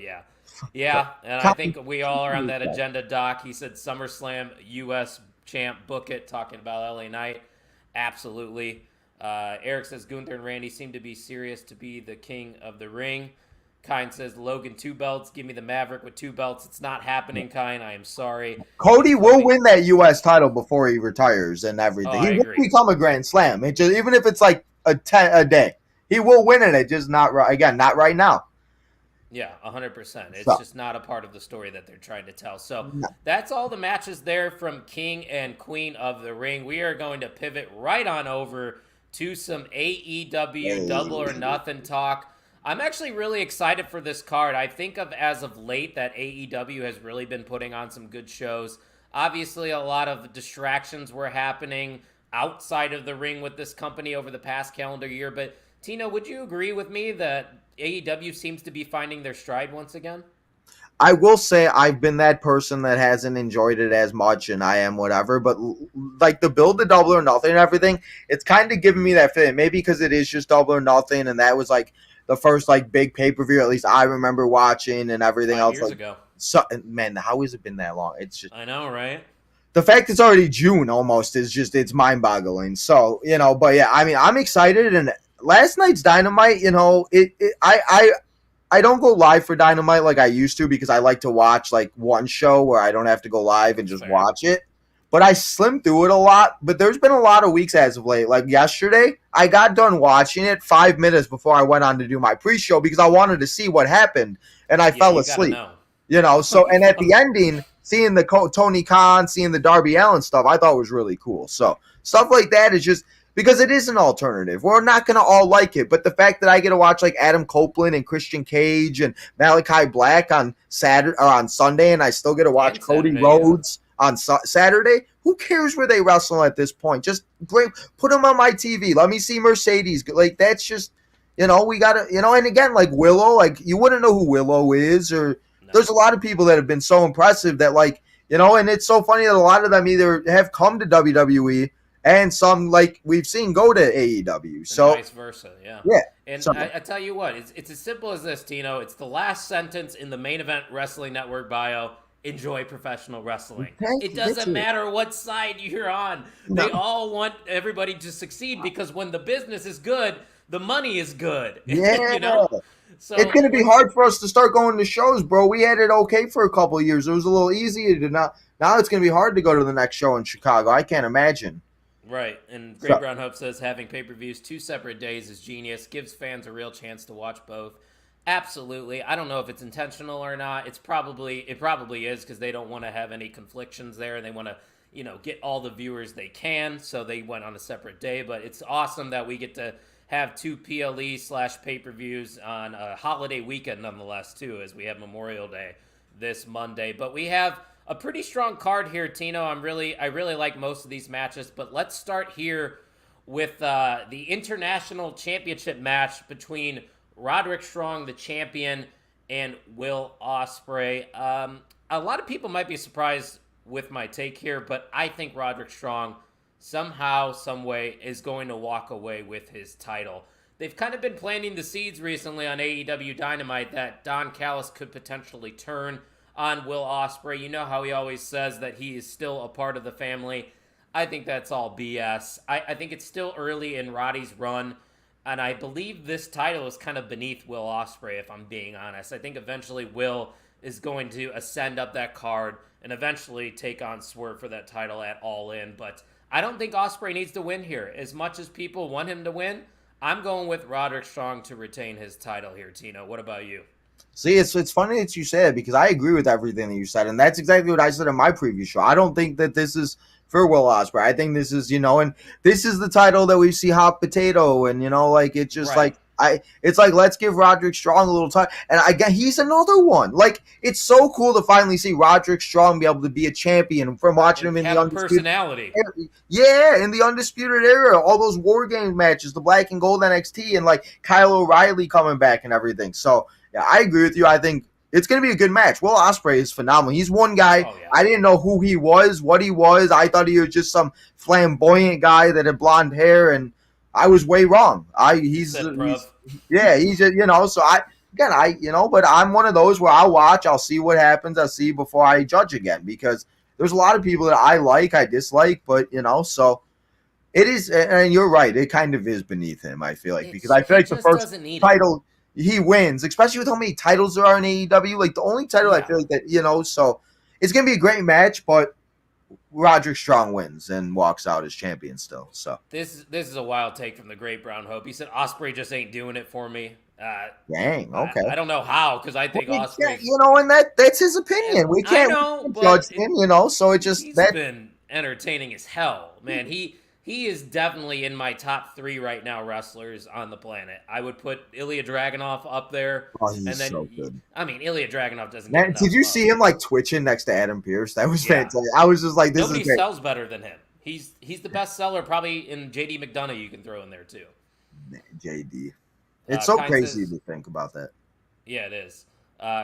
Yeah, and I think we all are on that agenda, Doc. He said SummerSlam, U.S. champ, book it, talking about LA Knight. Absolutely. Eric says Gunther and Randy seem to be serious to be the king of the ring. Kine says Logan 2 belts. Give me the Maverick with 2 belts. It's not happening, Kine. I am sorry. Cody will win that U.S. title before he retires and everything. He will become a Grand Slam. It just, even if it's like a day, he will win it. Just not right again. Not right now. Yeah, 100%. It's just not a part of the story that they're trying to tell. So that's all the matches there from King and Queen of the Ring. We are going to pivot right on over to some AEW Double or Nothing talk. I'm actually really excited for this card. I think as of late that AEW has really been putting on some good shows. Obviously, a lot of distractions were happening outside of the ring with this company over the past calendar year. But, Tino, would you agree with me that AEW seems to be finding their stride once again? I will say I've been that person that hasn't enjoyed it as much, and I am whatever. But like the build to Double or Nothing and everything, it's kind of giving me that feeling. Maybe because it is just Double or Nothing, and that was like the first like big pay-per-view, at least I remember watching, and everything 5 else. Years ago. So, man, how has it been that long? It's just, I know, right? The fact it's already June almost is just, it's mind-boggling. So, you know, but yeah, I mean, I'm excited, and last night's Dynamite, you know, I I don't go live for Dynamite like I used to because I like to watch like one show where I don't have to go live and just watch it. But I slim through it a lot. But there's been a lot of weeks as of late. Like yesterday, I got done watching it 5 minutes before I went on to do my pre-show because I wanted to see what happened, and I fell asleep. So and at the ending, seeing the Tony Khan, seeing the Darby Allin stuff, I thought was really cool. So stuff like that is just because it is an alternative. We're not going to all like it, but the fact that I get to watch like Adam Copeland and Christian Cage and Malachi Black on Saturday or on Sunday, and I still get to watch Cody Rhodes on Saturday, who cares where they wrestle at this point? Just put them on my TV. Let me see Mercedes. Like, that's just, we got to, and again, like Willow, like you wouldn't know who Willow is, or there's a lot of people that have been so impressive that like, and it's so funny that a lot of them either have come to WWE and some, like we've seen, go to AEW. So and vice versa, yeah. Yeah. And I tell you what, it's as simple as this, Tino. It's the last sentence in the Main Event Wrestling Network bio. Enjoy professional wrestling. It doesn't matter what side you're on. No. They all want everybody to succeed because when the business is good, the money is good. Yeah. So it's going to be hard for us to start going to shows, bro. We had it okay for a couple of years. It was a little easier to now it's going to be hard to go to the next show in Chicago. I can't imagine. Right. And Great Brown Hope says having pay-per-views 2 separate days is genius. Gives fans a real chance to watch both. Absolutely. I don't know if it's intentional or not. It probably is because they don't want to have any conflictions there. They want to, get all the viewers they can. So they went on a separate day. But it's awesome that we get to have 2 PLE/pay-per-views on a holiday weekend nonetheless, too, as we have Memorial Day this Monday. But we have a pretty strong card here, Tino. I really like most of these matches. But let's start here with the International Championship match between Roderick Strong, the champion, and Will Ospreay. A lot of people might be surprised with my take here, but I think Roderick Strong somehow, some way, is going to walk away with his title. They've kind of been planting the seeds recently on AEW Dynamite that Don Callis could potentially turn on Will Ospreay. You know how he always says that he is still a part of the family. I think that's all BS. I think it's still early in Roddy's run. And I believe this title is kind of beneath Will Ospreay, if I'm being honest. I think eventually Will is going to ascend up that card and eventually take on Swerve for that title at All In. But I don't think Ospreay needs to win here. As much as people want him to win, I'm going with Roderick Strong to retain his title here, Tino. What about you? See, it's funny that you say it because I agree with everything that you said. And that's exactly what I said in my previous show. I don't think that this is for Will Ospreay. I think this is, and this is the title that we see hot potato, and like it's just right. It's like let's give Roderick Strong a little time, and again he's another one. Like it's so cool to finally see Roderick Strong be able to be a champion from watching him in the undisputed personality. Yeah, in the Undisputed Era, all those War Games matches, the Black and Gold NXT, and like Kyle O'Reilly coming back and everything. So yeah, I agree with you. I think it's going to be a good match. Will Ospreay is phenomenal. He's one guy. Oh, yeah. I didn't know who he was, what he was. I thought he was just some flamboyant guy that had blonde hair, and I was way wrong. He's just, so but I'm one of those where I'll watch, I'll see what happens, I'll see before I judge again, because there's a lot of people that I like, I dislike, but, so it is, and you're right, it kind of is beneath him, I feel like, because I feel like the first title he wins, especially with how many titles there are in AEW. Like the only title I feel like that, so it's going to be a great match, but Roderick Strong wins and walks out as champion still. So this is a wild take from the Great Brown Hope. He said Ospreay just ain't doing it for me. Dang, okay. I don't know how, because I think Ospreay, and that's his opinion. We can't judge him, so it just he's been entertaining as hell, man. He is definitely in my top 3 right now wrestlers on the planet. I would put Ilya Dragunov up there. Oh, he's so good. I mean, Ilya Dragunov doesn't get enough. Did you see him like twitching next to Adam Pearce? That was fantastic. I was just like, nobody sells better than him. He's the best seller probably in JD McDonough you can throw in there too. Man, JD. It's so crazy to think about that. Yeah, it is.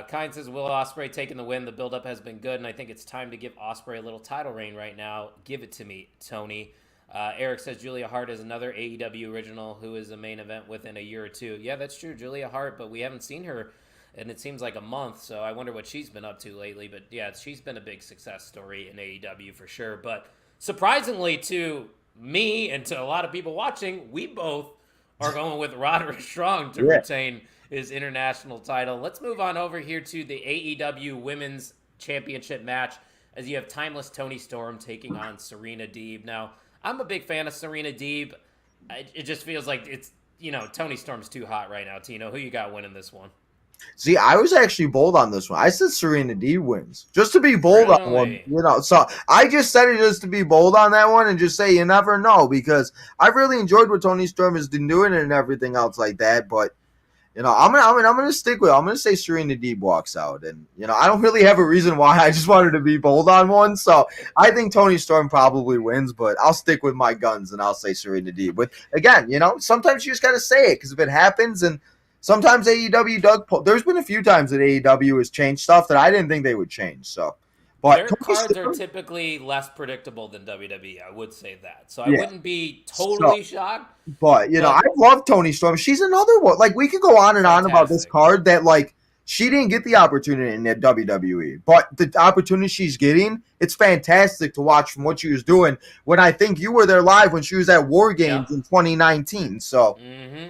Kind says, Will Ospreay taking the win. The build-up has been good, and I think it's time to give Ospreay a little title reign right now. Give it to me, Tony. Eric says Julia Hart is another AEW original who is a main event within a year or two. Yeah, that's true, Julia Hart, but we haven't seen her, and it seems like a month, so I wonder what she's been up to lately. But yeah, she's been a big success story in AEW for sure. But surprisingly to me and to a lot of people watching, we both are going with Roderick Strong to retain his international title. Let's move on over here to the AEW Women's Championship match as you have Timeless Toni Storm taking on Serena Deeb. Now, I'm a big fan of Serena Deeb. It just feels like it's, Toni Storm's too hot right now. Tino, who you got winning this one? See, I was actually bold on this one. I said Serena Deeb wins. Just to be bold on one, So I just said it just to be bold on that one and just say you never know, because I've really enjoyed what Toni Storm has been doing and everything else like that. But I'm gonna stick with it. I'm gonna say Serena Deeb walks out, and I don't really have a reason why. I just wanted to be bold on one, so I think Toni Storm probably wins, but I'll stick with my guns and I'll say Serena Deeb. But again, sometimes you just gotta say it, because if it happens, and sometimes AEW does. There's been a few times that AEW has changed stuff that I didn't think they would change. So, but their cards are typically less predictable than WWE. I would say that. So I wouldn't be totally shocked. But I love Toni Storm. She's another one. Like, we could go on and on about this card that, like, she didn't get the opportunity in the WWE, but the opportunity she's getting, it's fantastic to watch from what she was doing when I think you were there live when she was at War Games in 2019. So,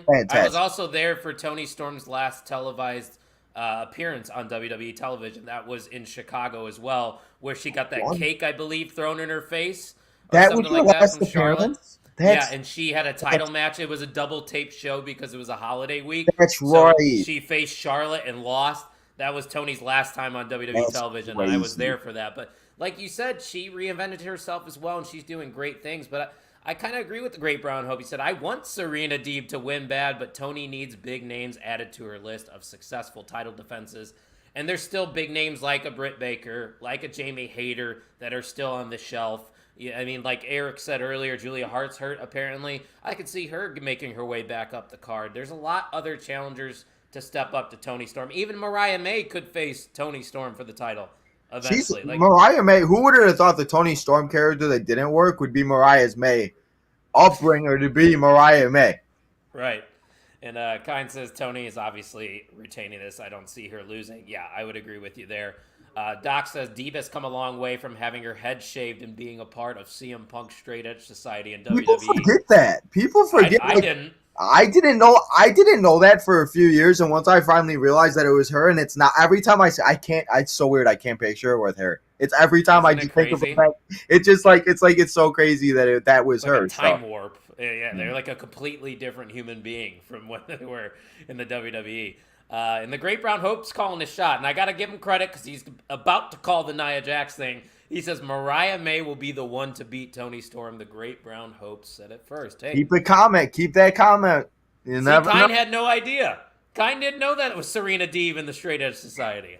fantastic. I was also there for Toni Storm's last televised appearance on WWE television. That was in Chicago as well, where she got that cake, I believe, thrown in her face. That was your last appearance? And she had a title match. It was a double tape show because it was a holiday week. That's right. She faced Charlotte and lost. That was Toni's last time on WWE television, and I was there for that. But like you said, she reinvented herself as well, and she's doing great things. But I kind of agree with the Great Brown Hope. He said, I want Serena Deeb to win bad, but Toni needs big names added to her list of successful title defenses. And there's still big names like a Britt Baker, like a Jamie Hayter that are still on the shelf. Yeah, I mean, like Eric said earlier, Julia Hart's hurt, apparently. I could see her making her way back up the card. There's a lot other challengers to step up to Toni Storm. Even Mariah May could face Toni Storm for the title eventually. Mariah May, who would have thought the Toni Storm character that didn't work would be Mariah May upbringer to be Mariah May? Right. And Kine says Toni is obviously retaining this. I don't see her losing. Yeah, I would agree with you there. Doc says Deeb has come a long way from having her head shaved and being a part of CM Punk's Straight Edge Society and WWE. People forget that. People forget. I didn't. I didn't know that for a few years, and once I finally realized that it was her, and it's not. Every time I say I can't, it's so weird. I can't picture her with her. It's every time I just think of it. It's just like it's so crazy that that was like her. A time warp. Yeah, they're like a completely different human being from what they were in the WWE. And the Great Brown Hope's calling his shot, and I got to give him credit because he's about to call the Nia Jax thing. He says Mariah May will be the one to beat Toni Storm. The Great Brown Hope said it first. Hey, keep that comment. Kine had no idea. Kine didn't know that it was Serena Deeb in the Straight Edge Society.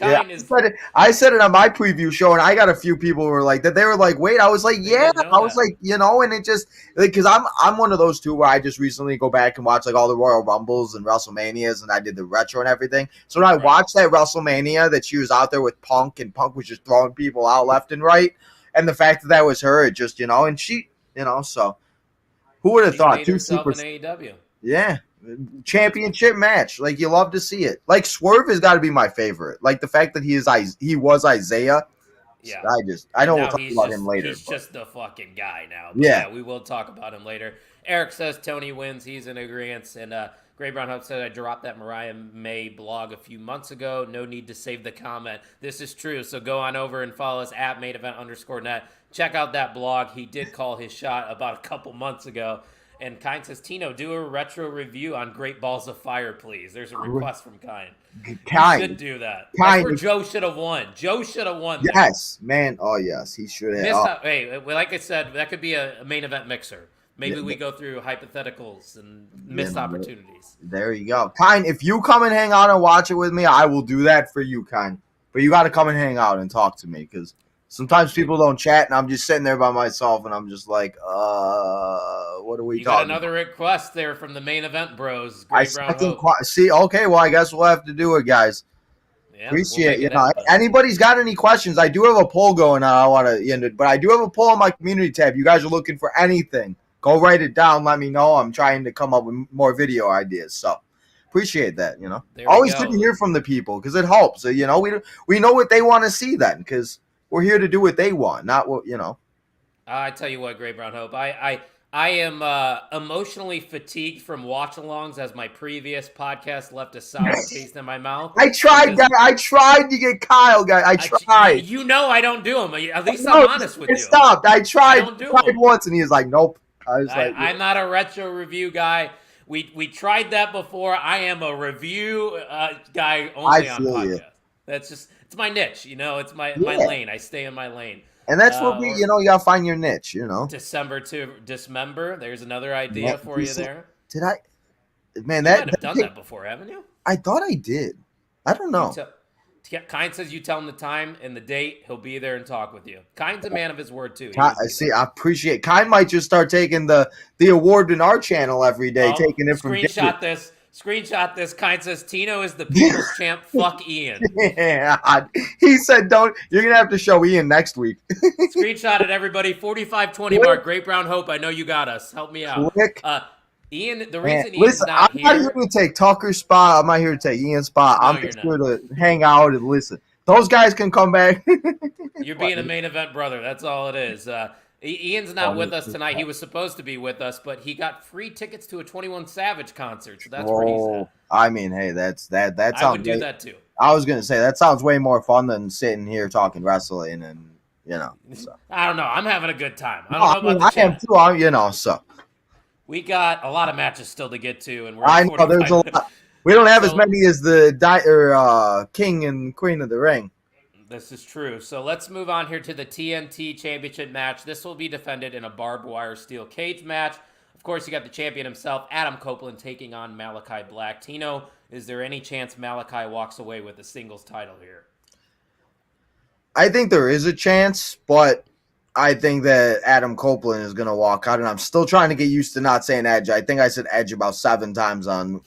I said it on my preview show, and I got a few people who were like that. They were like, "Wait," I was like, "Yeah," I was like, and it just because I'm one of those too where I just recently go back and watch like all the Royal Rumbles and WrestleManias, and I did the retro and everything. So when I watched that WrestleMania that she was out there with Punk, and Punk was just throwing people out left and right, and the fact that was her, it just and she, so who would have thought? Two super in AEW. Yeah. Championship match, like you love to see it. Like Swerve has got to be my favorite. Like the fact that he was Isaiah. Yeah, I know we'll talk about him later. He's just the fucking guy now. But yeah, we will talk about him later. Eric says Toni wins. He's in agreement. And Gray Brown Hope said I dropped that Mariah May blog a few months ago. No need to save the comment. This is true. So go on over and follow us at @main_event_net. Check out that blog. He did call his shot about a couple months ago. And Kine says, Tino, do a retro review on Great Balls of Fire, please. There's a request from Kine. Kine. You should do that. That's where Joe should have won. Joe should have won. Yes, man. Oh, yes. He should have. Hey, like I said, that could be a main event mixer. Maybe we go through hypotheticals and missed opportunities. There you go. Kine, if you come and hang out and watch it with me, I will do that for you, Kine. But you got to come and hang out and talk to me because sometimes people don't chat, and I'm just sitting there by myself, and I'm just like, what are we talking about? Another request there from the main event bros. See, okay, well, I guess we'll have to do it, guys. Yeah, appreciate it. Anybody's got any questions? I do have a poll going on. I want to end it, but I do have a poll on my community tab. You guys are looking for anything, go write it down. Let me know. I'm trying to come up with more video ideas, so appreciate that. Always good to hear from the people because it helps. We know what they want to see then because we're here to do what they want, not what. I tell you what, Great Brown Hope, I am emotionally fatigued from watch-alongs as my previous podcast left a sour taste in my mouth. I tried, guy. I tried to get Kyle, guy. I tried. You know I don't do them. At least No, I'm honest with it you. stopped. I tried. I don't do tried them. once, and he was like, "Nope." I was like, I'm not a retro review guy. We tried that before. I am a review guy only on podcasts. It's my niche, it's my lane. I stay in my lane. And that's what you gotta find your niche, December to dismember. There's another idea for you there. Did I? Man, you might have done that before, haven't you? I thought I did. I don't know. Kind says you tell him the time and the date. He'll be there and talk with you. Kind's a man of his word too. I appreciate. Kind might just start taking the award in our channel every day, taking it from. Screenshot this. Kind says Tino is the people's champ. Fuck Ian. Yeah, he said don't. You're gonna have to show Ian next week. Screenshot it, everybody. 45-20 mark. Great Brown Hope. I know you got us. Help me out. Ian, the reason Ian's not here. I'm not here to take Tucker's spot. I'm not here to take Ian's spot. I'm just here to hang out and listen. Those guys can come back. You're being a main event brother. That's all it is. Ian's not with us tonight. He was supposed to be with us, but he got free tickets to a 21 Savage concert, so that's where he's at. I mean, hey, that sounds. I would do that too. I was gonna say that sounds way more fun than sitting here talking wrestling and So. I don't know. I'm having a good time. I don't know about I am too. So. We got a lot of matches still to get to, and we're. I know there's a lot. We don't have as many as the King and Queen of the Ring. This is true. So let's move on here to the TNT Championship match. This will be defended in a barbed wire steel cage match. Of course, you got the champion himself, Adam Copeland, taking on Malachi Black. Tino, is there any chance Malachi walks away with the singles title here? I think there is a chance, but I think that Adam Copeland is going to walk out, and I'm still trying to get used to not saying Edge. I think I said Edge about 7 times on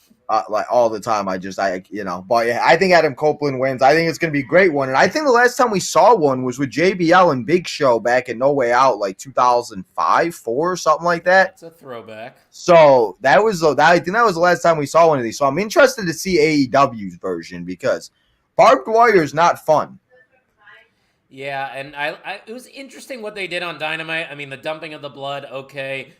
like all the time. But yeah, I think Adam Copeland wins. I think it's going to be a great one, and I think the last time we saw one was with JBL and Big Show back in No Way Out, like 2005, 4, something like that. That's a throwback. So I think that was the last time we saw one of these. So I'm interested to see AEW's version because barbed wire is not fun. Yeah, and it was interesting what they did on Dynamite. I mean, the dumping of the blood, okay.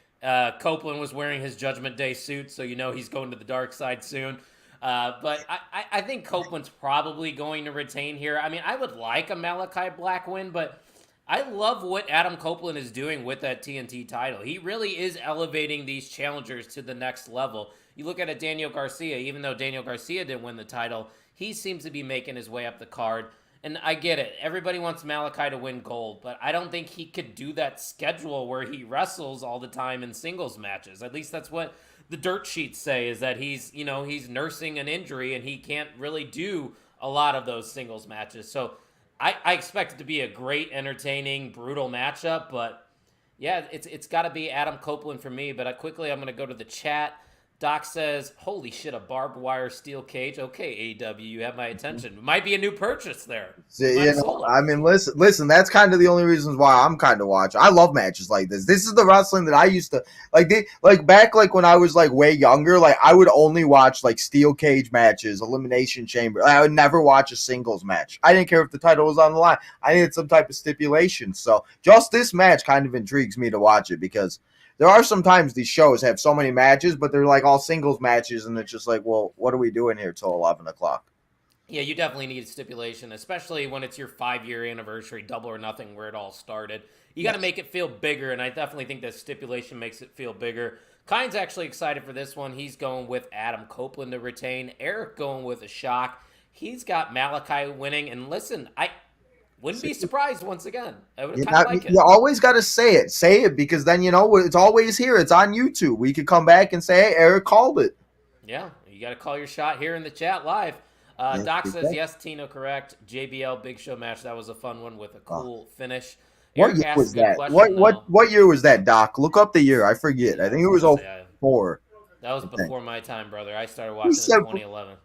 Copeland was wearing his Judgment Day suit, so he's going to the dark side soon. But I think Copeland's probably going to retain here. I mean, I would like a Malachi Black win, but I love what Adam Copeland is doing with that TNT title. He really is elevating these challengers to the next level. You look at a Daniel Garcia, even though Daniel Garcia didn't win the title, he seems to be making his way up the card. And I get it. Everybody wants Malachi to win gold, but I don't think he could do that schedule where he wrestles all the time in singles matches. At least that's what the dirt sheets say, is that he's nursing an injury and he can't really do a lot of those singles matches. So I expect it to be a great, entertaining, brutal matchup, but yeah, it's got to be Adam Copeland for me. But I'm going to go to the chat. Doc says, holy shit, a barbed wire steel cage. Okay, AEW, you have my attention. Might be a new purchase there. I mean, listen, that's kind of the only reasons why I'm kind of watching. I love matches like this. This is the wrestling that I used to back when I was way younger, I would only watch steel cage matches, elimination chamber. I would never watch a singles match. I didn't care if the title was on the line. I needed some type of stipulation. So just this match kind of intrigues me to watch it because there are sometimes these shows have so many matches, but they're all singles matches, and it's just well, what are we doing here till 11 o'clock? Yeah, you definitely need stipulation, especially when it's your 5-year anniversary, Double or Nothing, where it all started. You got to make it feel bigger, and I definitely think that stipulation makes it feel bigger. Kind's actually excited for this one. He's going with Adam Copeland to retain. Eric going with a shock. He's got Malachi winning, and listen, I wouldn't be surprised once again. I would kind of like it. You always got to say it. Say it because then, it's always here. It's on YouTube. We could come back and say, hey, Eric called it. Yeah, you got to call your shot here in the chat live. Doc says, yes, Tino, correct. JBL Big Show match. That was a fun one with a cool finish. What year was that? What year was that, Doc? Look up the year. I forget. I think it was 04. That was before my time, brother. I started watching in 2011.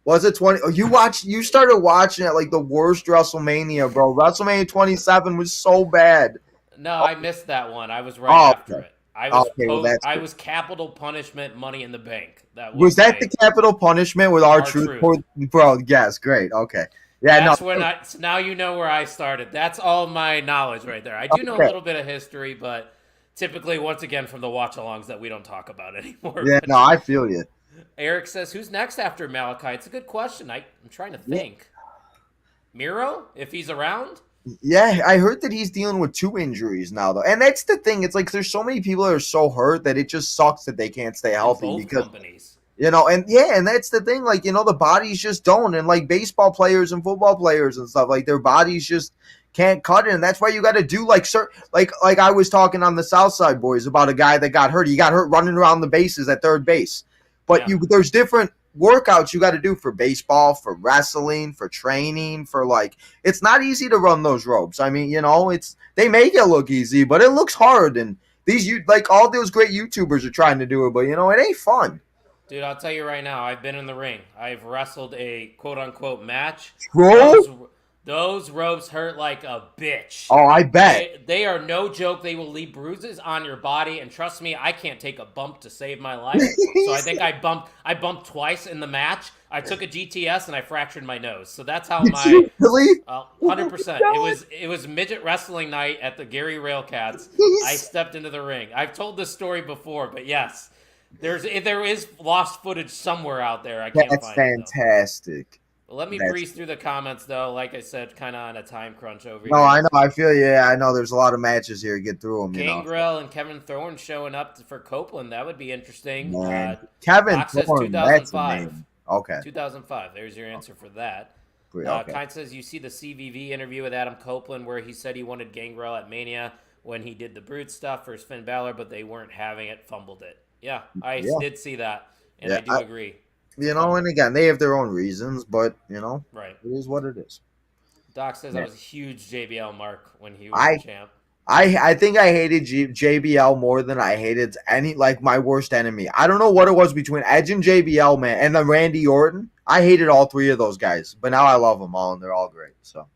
Was it 20? Oh, you started watching it the worst WrestleMania, bro. WrestleMania 27 was so bad. No, I missed that one. I was after it. I was Capital Punishment Money in the Bank. Was that the Capital Punishment with R-Truth? Bro, yes, great. Okay. Yeah, now you know where I started. That's all my knowledge right there. I do know a little bit of history, but typically, once again, from the watch-alongs that we don't talk about anymore. Yeah, no, I feel you. Eric says, who's next after Malachi? It's a good question. I'm trying to think. Miro, if he's around? Yeah, I heard that he's dealing with 2 injuries now, though. And that's the thing. It's like there's so many people that are so hurt that it just sucks that they can't stay healthy. In both because companies. and that's the thing. Like, the bodies just don't. And like baseball players and football players and stuff, like their bodies just can't cut it. And that's why you got to do like I was talking on the South Side Boys about a guy that got hurt. He got hurt running around the bases at third base. But there's different workouts you got to do for baseball, for wrestling, for training, for it's not easy to run those ropes. I mean, they make it look easy, but it looks hard. And all those great YouTubers are trying to do it, but it ain't fun. Dude, I'll tell you right now, I've been in the ring. I've wrestled a quote-unquote match. Bro? Those ropes hurt like a bitch. Oh, I bet. They are no joke. They will leave bruises on your body, and trust me, I can't take a bump to save my life. So I think I bumped twice in the match. I took a GTS and I fractured my nose. So that's how my really? 100%. It was midget wrestling night at the Gary Railcats. I stepped into the ring. I've told this story before, but yes. There is lost footage somewhere out there. I can't find it. That's fantastic. Well, let me breeze through the comments, though. Like I said, kind of on a time crunch over here. No, I know. I feel you. Yeah, I know. There's a lot of matches here. Get through them. Gangrel and Kevin Thorne showing up for Copeland. That would be interesting. Kevin Thorne, 2005. Okay. 2005. There's your answer for that. Okay. Kind says you see the CVV interview with Adam Copeland where he said he wanted Gangrel at Mania when he did the Brute stuff for Finn Balor, but they weren't having it, fumbled it. Yeah, I did see that, and I do agree. And again, they have their own reasons, but, right. It is what it is. Doc says I was a huge JBL mark when he was champ. I think I hated JBL more than I hated my worst enemy. I don't know what it was between Edge and JBL, man, and then Randy Orton. I hated all 3 of those guys, but now I love them all, and they're all great, so.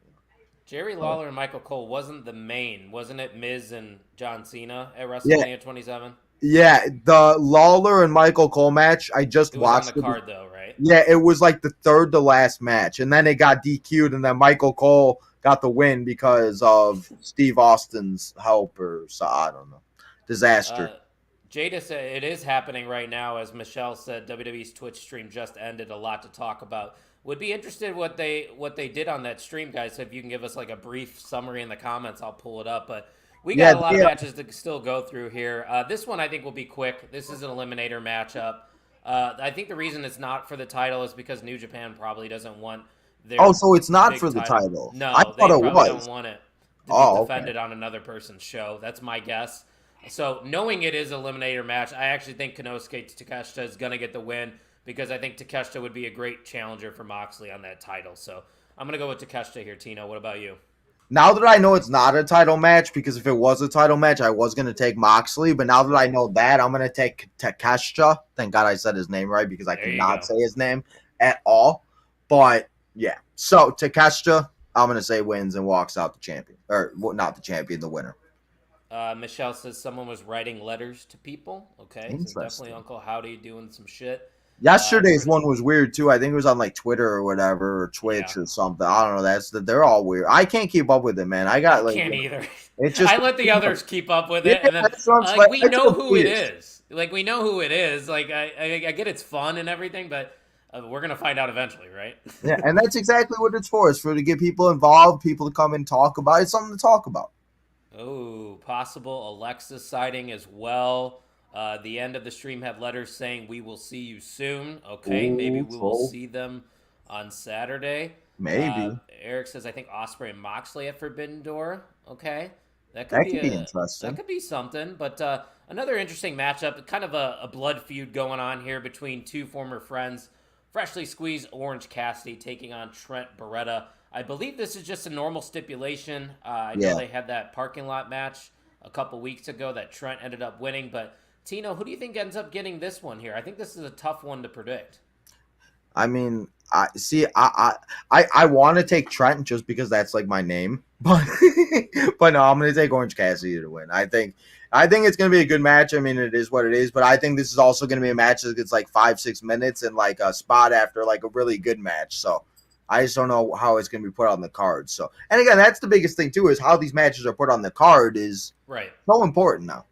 Jerry Lawler and Michael Cole wasn't it Miz and John Cena at WrestleMania 27? Yeah, the Lawler and Michael Cole match, I just watched. It was on the card, though, right? Yeah, it was like the 3rd to last match, and then it got DQ'd, and then Michael Cole got the win because of Steve Austin's help or so, I don't know. Disaster. Jada said it is happening right now. As Michelle said, WWE's Twitch stream just ended. A lot to talk about. Would be interested what they did on that stream, guys. So if you can give us like a brief summary in the comments, I'll pull it up. But we got a lot of matches to still go through here. This one I think will be quick. This is an eliminator matchup. I think the reason it's not for the title is because New Japan probably doesn't want their so it's not for the title. No, I thought it was. Don't want it to be defended on another person's show. That's my guess. So knowing it is an eliminator match, I actually think Konosuke Takeshita is going to get the win because I think Takeshita would be a great challenger for Moxley on that title. So I'm going to go with Takeshita here. Tino, what about you? Now that I know it's not a title match, because if it was a title match, I was going to take Moxley. But now that I know that, I'm going to take Takeshita. Thank God I said his name right because I cannot say his name at all. But, yeah. So, Takeshita, I'm going to say wins and walks out the champion. Or, not the champion, the winner. Michelle says someone was writing letters to people. Okay. So definitely Uncle Howdy doing some shit. Yesterday's one was weird too. I think it was on like Twitter or whatever, or Twitch or something. I don't know. They're all weird. I can't keep up with it, man. I can't either. It's just I let the others keep up with it, and then we know who it is. Like we know who it is. Like I get it's fun and everything, but we're gonna find out eventually, right? Yeah, and that's exactly what it's for. It's for to get people involved, people to come and talk about it. It's something to talk about. Oh, possible Alexa sighting as well. The end of the stream had letters saying, "We will see you soon." Okay, maybe we will see them on Saturday. Maybe. Eric says, "I think Ospreay and Moxley at Forbidden Door." Okay, that could be interesting. That could be something. But another interesting matchup, kind of a blood feud going on here between two former friends. Freshly squeezed Orange Cassidy taking on Trent Beretta. I believe this is just a normal stipulation. I know they had that parking lot match a couple weeks ago that Trent ended up winning, but Tino, who do you think ends up getting this one here? I think this is a tough one to predict. I mean, I want to take Trent just because that's like my name, but no, I'm going to take Orange Cassidy to win. I think it's going to be a good match. I mean, it is what it is, but I think this is also going to be a match that gets like 5-6 minutes and like a spot after like a really good match. So I just don't know how it's going to be put on the card. So, and again, that's the biggest thing too, is how these matches are put on the card is so important now.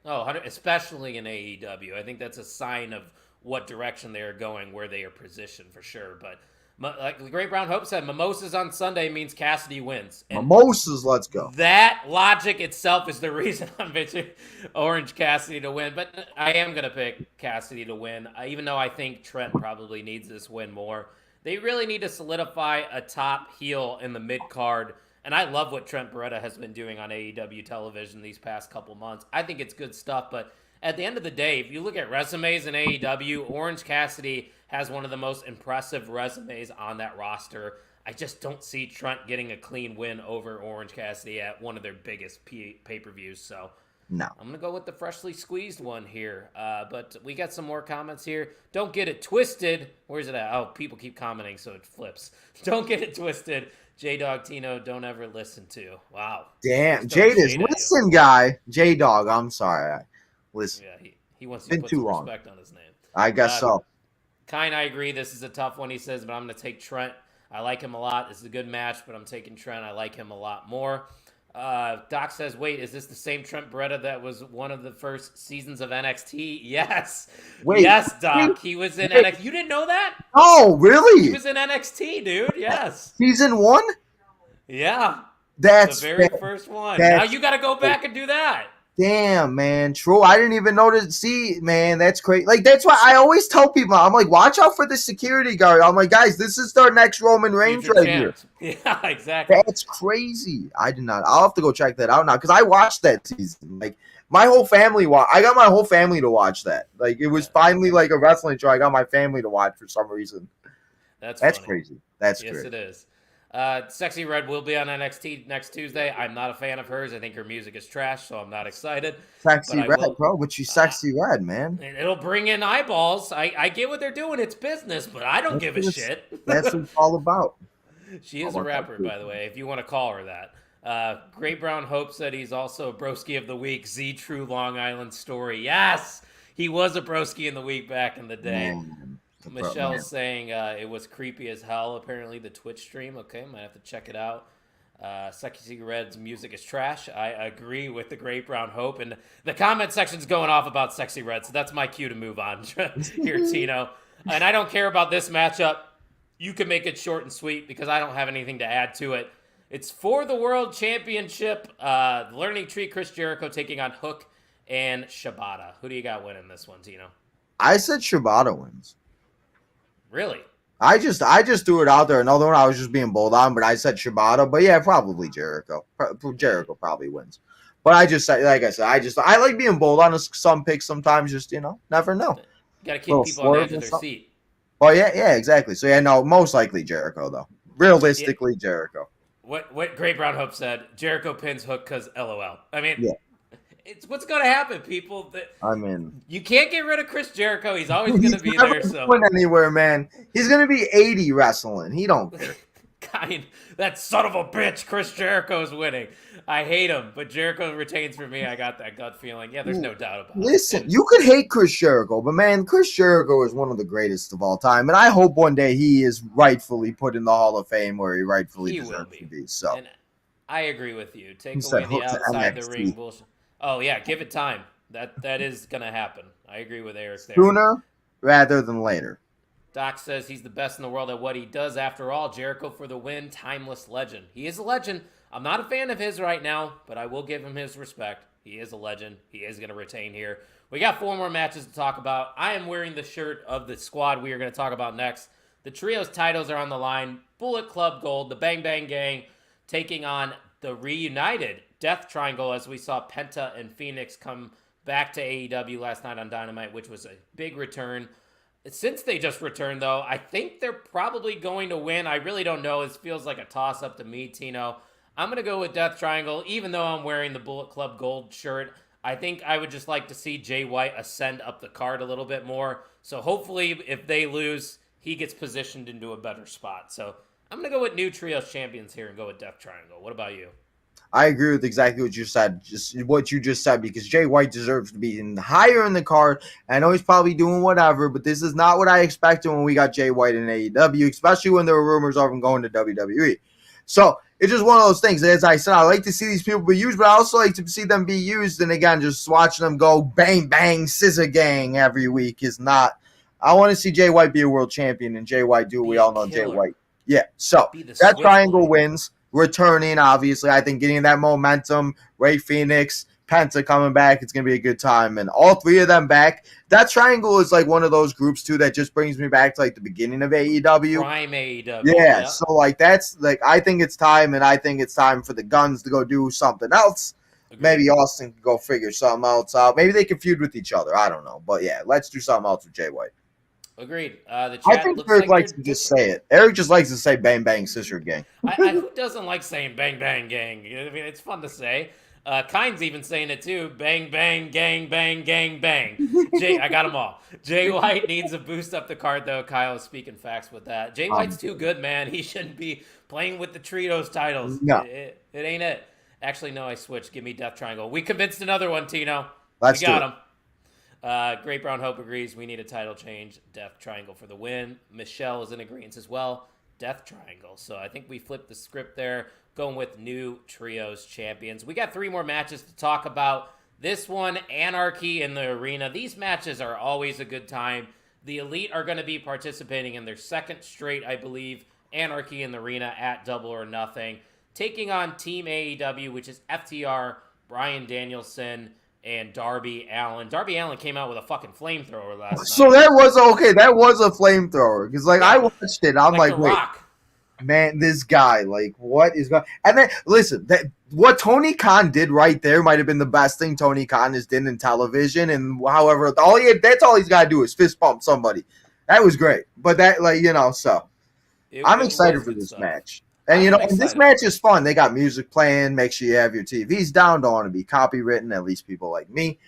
Oh, especially in AEW. I think that's a sign of what direction they are going, where they are positioned for sure. But like the Great Brown Hope said, mimosas on Sunday means Cassidy wins. And Mimosas, let's go. that logic itself is the reason I'm pitching Orange Cassidy to win. But I am going to pick Cassidy to win, even though I think Trent probably needs this win more. They really need to solidify a top heel in the mid-card. And I love what Trent Beretta has been doing on AEW television these past couple months. I think it's good stuff, but at the end of the day, if you look at resumes in AEW, Orange Cassidy has one of the most impressive resumes on that roster. I just don't see Trent getting a clean win over Orange Cassidy at one of their biggest pay-per-views. So no, I'm going to go with the freshly squeezed one here. But we got some more comments here. Don't get it twisted. Where's it at? Oh, people keep commenting, so it flips. Don't get it twisted. J-Dog Tino, don't ever listen to. Wow. Damn. Jada's listen, guy. J-Dog, I'm sorry. Listen. Yeah, he wants to put some respect on his name. I guess so. Kine, I agree. This is a tough one, he says, but I'm going to take Trent. I like him a lot. This is a good match, but I'm taking Trent. I like him a lot more. Doc says, wait, is this the same Trent Beretta that was one of the first seasons of NXT? Yes. Wait. Yes, Doc. He was in NXT. You didn't know that? Oh, really? He was in NXT, dude. Yes. Season 1? Yeah. That's the very first one. Now you got to go back and do that. Damn, man. True. I didn't even notice. See, man, that's crazy. Like, that's why I always tell people, I'm like, watch out for the security guard. I'm like, guys, this is their next Roman Reigns right here. Yeah, exactly. That's crazy. I did not. I'll have to go check that out now because I watched that season. Like, my whole family I got my whole family to watch that. Like, it was finally like a wrestling show I got my family to watch for some reason. That's crazy. That's yes, crazy. It is. Sexy Red will be on NXT next Tuesday. I'm not a fan of hers. I think her music is trash, so I'm not excited. Sexy Red, bro. But she's Sexy Red, man. It'll bring in eyeballs. I get what they're doing. It's business, but I don't give a shit. That's what it's all about. She is a rapper, by the way, if you want to call her that. Great Brown Hope said he's also a broski of the week. Z True Long Island Story. Yes, he was a broski in the week back in the day. Man. Michelle's saying it was creepy as hell, apparently, the Twitch stream. Okay, might have to check it out. Sexy Red's music is trash. I agree with the Great Brown Hope. And the comment section's going off about Sexy Red, so that's my cue to move on here, Tino. And I don't care about this matchup. You can make it short and sweet because I don't have anything to add to it. It's for the World Championship. The Learning Tree, Chris Jericho taking on Hook and Shibata. Who do you got winning this one, Tino? I said Shibata wins. Really? I just threw it out there. Another one I was just being bold on, but I said Shibata. But yeah, probably Jericho. Jericho probably wins. But I just said, like I said, I like being bold on some picks sometimes. Just never know. Got to keep people on the edge of their seat. Oh yeah, exactly. So yeah, no, most likely Jericho though. Realistically, Jericho. What Great Brown Hope said: Jericho pins Hook because LOL. I mean, yeah. It's what's going to happen, people. I mean, you can't get rid of Chris Jericho. He's always going to be there. So going anywhere, man. He's going to be 80 wrestling. He don't care. That son of a bitch, Chris Jericho's winning. I hate him, but Jericho retains for me. I got that gut feeling. Yeah, there's no doubt about it. Listen, you could hate Chris Jericho, but man, Chris Jericho is one of the greatest of all time, and I hope one day he is rightfully put in the Hall of Fame where he rightfully deserves to be. So, and I agree with you. Take away the outside the ring bullshit. Oh yeah, give it time. That is gonna happen. I agree with Eric there. Sooner rather than later. Doc says he's the best in the world at what he does. After all, Jericho for the win, timeless legend. He is a legend. I'm not a fan of his right now, but I will give him his respect. He is a legend. He is going to retain here. We got 4 more matches to talk about. I am wearing the shirt of the squad we are going to talk about next. The trios titles are on the line. Bullet Club Gold, the Bang Bang Gang, taking on the reunited Death Triangle as we saw Penta and Phoenix come back to AEW last night on Dynamite, which was a big return. Since they just returned, though, I think they're probably going to win. I really don't know. It feels like a toss-up to me, Tino. I'm going to go with Death Triangle, even though I'm wearing the Bullet Club Gold shirt. I think I would just like to see Jay White ascend up the card a little bit more. So hopefully, if they lose, he gets positioned into a better spot. So I'm going to go with new Trios champions here and go with Death Triangle. What about you? I agree with exactly what you said, just what you just said, because Jay White deserves to be higher in the card. I know he's probably doing whatever, but this is not what I expected when we got Jay White in AEW, especially when there were rumors of him going to WWE. So it's just one of those things. As I said, I like to see these people be used, but I also like to see them be used. And again, just watching them go bang, bang, scissor gang every week is not. I want to see Jay White be a world champion, and Jay White do what we all know Jay White. Yeah, so that triangle wins. Returning, obviously, I think getting that momentum, Ray Phoenix, Penta coming back, it's going to be a good time. And all three of them back. That triangle is like one of those groups, too, that just brings me back to like the beginning of AEW. Prime AEW. Yeah, so like that's like, I think it's time, and I think it's time for the Guns to go do something else. Agreed. Maybe Austin can go figure something else out. Maybe they can feud with each other. I don't know. But yeah, let's do something else with Jay White. Agreed. The chat I think Eric likes to just say it. Eric just likes to say bang, bang, sister gang. Who doesn't like saying bang, bang, gang? I mean, it's fun to say. Kind's even saying it too. Bang, bang, gang, bang, gang, bang. I got them all. Jay White needs to boost up the card, though. Kyle is speaking facts with that. Jay White's too good, man. He shouldn't be playing with the Trios titles. No. It ain't it. Actually, no, I switched. Give me Death Triangle. We convinced another one, Tino. We got him. Great Brown Hope agrees. We need a title change. Death Triangle for the win. Michelle is in agreement as well. Death Triangle. So I think we flipped the script there. Going with new trios champions. We got 3 more matches to talk about. This one, Anarchy in the Arena. These matches are always a good time. The Elite are going to be participating in their second straight, I believe, Anarchy in the Arena at Double or Nothing. Taking on Team AEW, which is FTR, Bryan Danielson, and Darby Allin. Darby Allin came out with a fucking flamethrower last night. So that was okay. That was a flamethrower because, like, I watched it. I'm like, wait, man, this guy, like, what is going? And then listen, what Tony Khan did right there might have been the best thing Tony Khan has done in television. And however, that's all he's got to do is fist bump somebody. That was great. But that, like, so I'm excited for this match. And, and this match is fun. They got music playing. Make sure you have your TVs down. Don't want to be copywritten, at least people like me.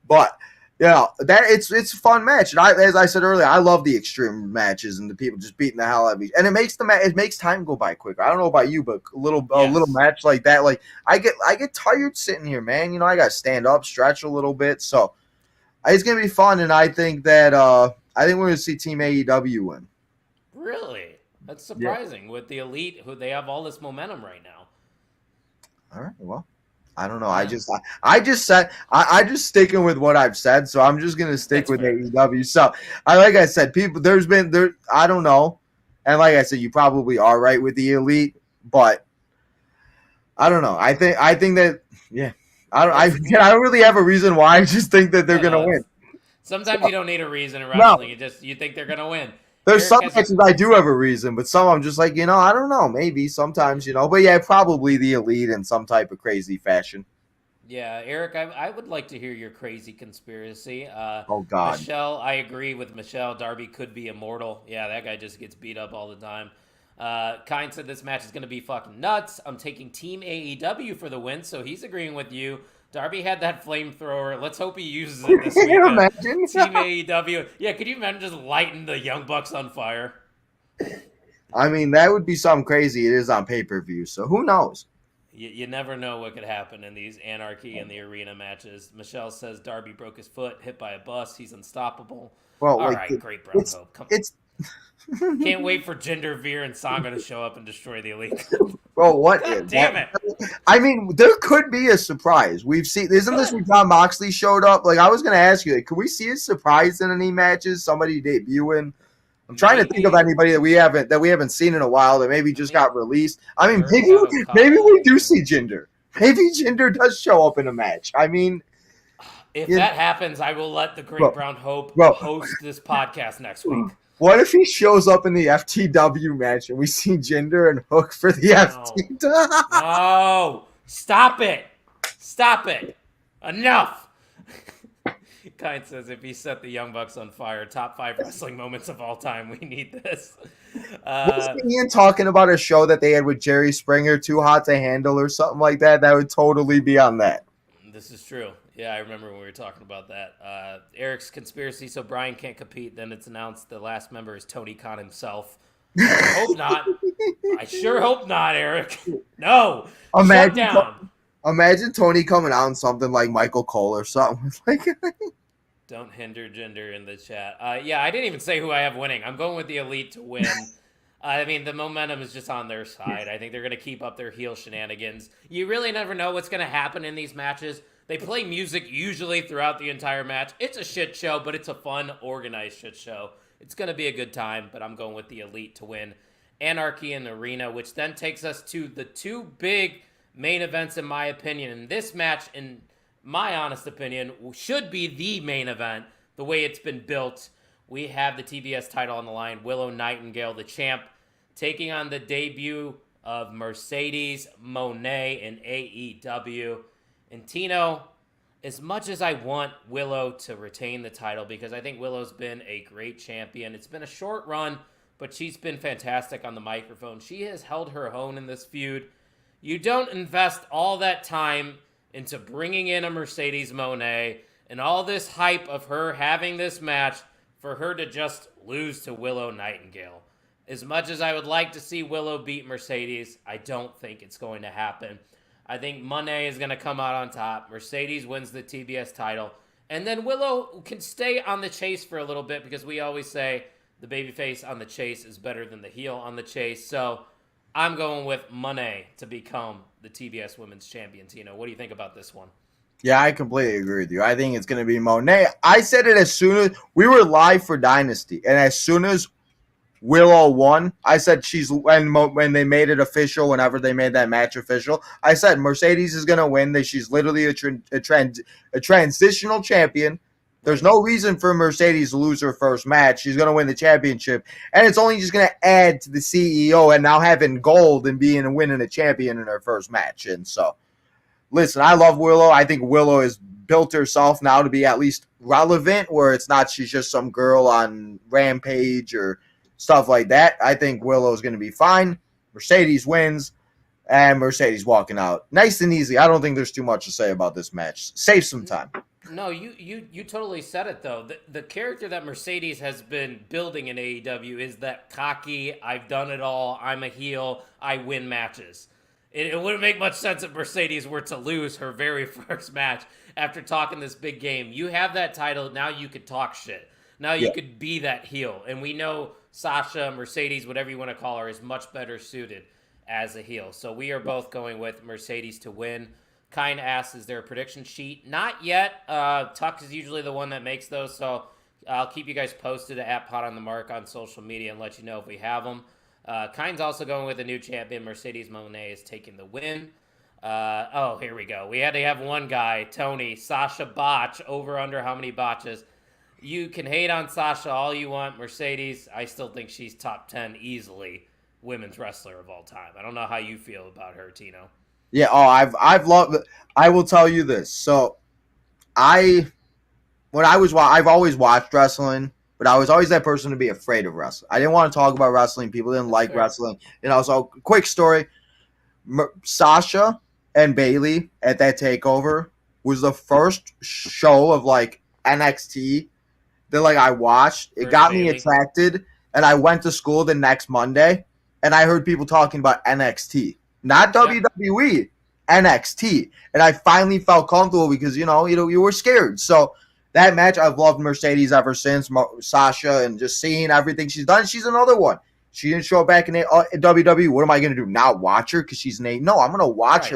But, it's a fun match. And as I said earlier, I love the extreme matches and the people just beating the hell out of each. And it makes time go by quicker. I don't know about you, but a little match like that, like I get tired sitting here, man. I got to stand up, stretch a little bit. So it's going to be fun. And I think that we're going to see Team AEW win. Really? That's surprising with the Elite, who they have all this momentum right now. All right, well, I don't know. Yeah. I just sticking with what I've said, so I'm just gonna stick with AEW. So, like I said, I don't know, and like I said, you probably are right with the Elite, but I don't know. I think that I don't really have a reason why. I just think that they're gonna win. Sometimes you don't need a reason in wrestling. You think they're gonna win. There's some matches I do have a reason, but some I'm just like, I don't know. Maybe sometimes, but yeah, probably the Elite in some type of crazy fashion. Yeah, Eric, I would like to hear your crazy conspiracy. Oh, God. Michelle, I agree with Michelle. Darby could be immortal. Yeah, that guy just gets beat up all the time. Kind said this match is going to be fucking nuts. I'm taking Team AEW for the win, so he's agreeing with you. Darby had that flamethrower. Let's hope he uses it this week. Imagine? Team AEW. Yeah, could you imagine just lighting the Young Bucks on fire? I mean, that would be something crazy. It is on pay-per-view, so who knows? You never know what could happen in these Anarchy in the Arena matches. Michelle says Darby broke his foot, hit by a bus. He's unstoppable. Well, all right, great Brown Hope. Come on. Can't wait for Jinder, Veer, and Sangha to show up and destroy the Elite. Well, what? Damn it. I mean, there could be a surprise. Isn't this when John Moxley showed up? Like, I was going to ask you, could we see a surprise in any matches? Somebody debuting? I'm trying to think of anybody that we haven't seen in a while that maybe just got released. I mean, maybe we do see Jinder. Maybe Jinder does show up in a match. I mean, if that happens, I will let the Great Brown Hope host this podcast next week. What if he shows up in the FTW match and we see Jinder and Hook for the FTW? No, stop it! Stop it! Enough! Kind says if he set the Young Bucks on fire, top 5 wrestling moments of all time, we need this. Wasn't Ian talking about a show that they had with Jerry Springer, Too Hot to Handle or something like that? That would totally be on that. This is true. Yeah, I remember when we were talking about that. Eric's conspiracy, so Brian can't compete. Then it's announced the last member is Tony Khan himself. I hope not. I sure hope not, Eric. No. Shut down. Imagine Tony coming out in something like Michael Cole or something. Don't hinder Jinder in the chat. Yeah, I didn't even say who I have winning. I'm going with the Elite to win. I mean, the momentum is just on their side. I think they're going to keep up their heel shenanigans. You really never know what's going to happen in these matches. They play music usually throughout the entire match. It's a shit show, but it's a fun, organized shit show. It's going to be a good time, but I'm going with the Elite to win. Anarchy in the Arena, which then takes us to the two big main events, in my opinion. And this match, in my honest opinion, should be the main event, the way it's been built. We have the TBS title on the line. Willow Nightingale, the champ, taking on the debut of Mercedes Moné in AEW. And Tino, as much as I want Willow to retain the title, because I think Willow's been a great champion, it's been a short run, but she's been fantastic on the microphone. She has held her own in this feud. You don't invest all that time into bringing in a Mercedes Moné and all this hype of her having this match for her to just lose to Willow Nightingale. As much as I would like to see Willow beat Mercedes, I don't think it's going to happen. I think Moné is going to come out on top. Mercedes wins the TBS title. And then Willow can stay on the chase for a little bit, because we always say the babyface on the chase is better than the heel on the chase. So I'm going with Moné to become the TBS Women's Champion. Tino, what do you think about this one? Yeah, I completely agree with you. I think it's going to be Moné. I said it as soon as we were live for Dynasty, and as soon as Willow won, I said when they made it official, whenever they made that match official, I said Mercedes is going to win. That she's literally a transitional champion. There's no reason for Mercedes to lose her first match. She's going to win the championship, and it's only just going to add to the CEO and now having gold and winning a champion in her first match. And so, listen, I love Willow. I think Willow has built herself now to be at least relevant, where it's not she's just some girl on Rampage or stuff like that. I think Willow's going to be fine. Mercedes wins, and Mercedes walking out. Nice and easy. I don't think there's too much to say about this match. Save some time. No, you totally said it, though. The character that Mercedes has been building in AEW is that cocky, I've done it all, I'm a heel, I win matches. It wouldn't make much sense if Mercedes were to lose her very first match after talking this big game. You have that title, now you could talk shit. Now you could be that heel. And we know Sasha, Mercedes, whatever you want to call her, is much better suited as a heel. So we are both going with Mercedes to win. Kind asks, is there a prediction sheet? Not yet. Tuck is usually the one that makes those, so I'll keep you guys posted at Pot on the Mark on social media and let you know if we have them. Kind's also going with a new champion. Mercedes Moné is taking the win. Here we go. We had to have one guy, Tony, Sasha botch, over under how many botches. You can hate on Sasha all you want. Mercedes, I still think she's top 10 easily women's wrestler of all time. I don't know how you feel about her, Tino. Yeah, I've loved it. I will tell you this. So I've always watched wrestling, but I was always that person to be afraid of wrestling. I didn't want to talk about wrestling. People didn't like wrestling. So quick story. Sasha and Bailey at that takeover was the first show of like NXT that like I watched. It got me attracted, and I went to school the next Monday, and I heard people talking about NXT. Not WWE, NXT. And I finally felt comfortable because, you were scared. So that match, I've loved Mercedes ever since. Sasha, and just seeing everything she's done. She's another one. She didn't show up back in WWE. What am I going to do? Not watch her because she's an A? No, I'm going to watch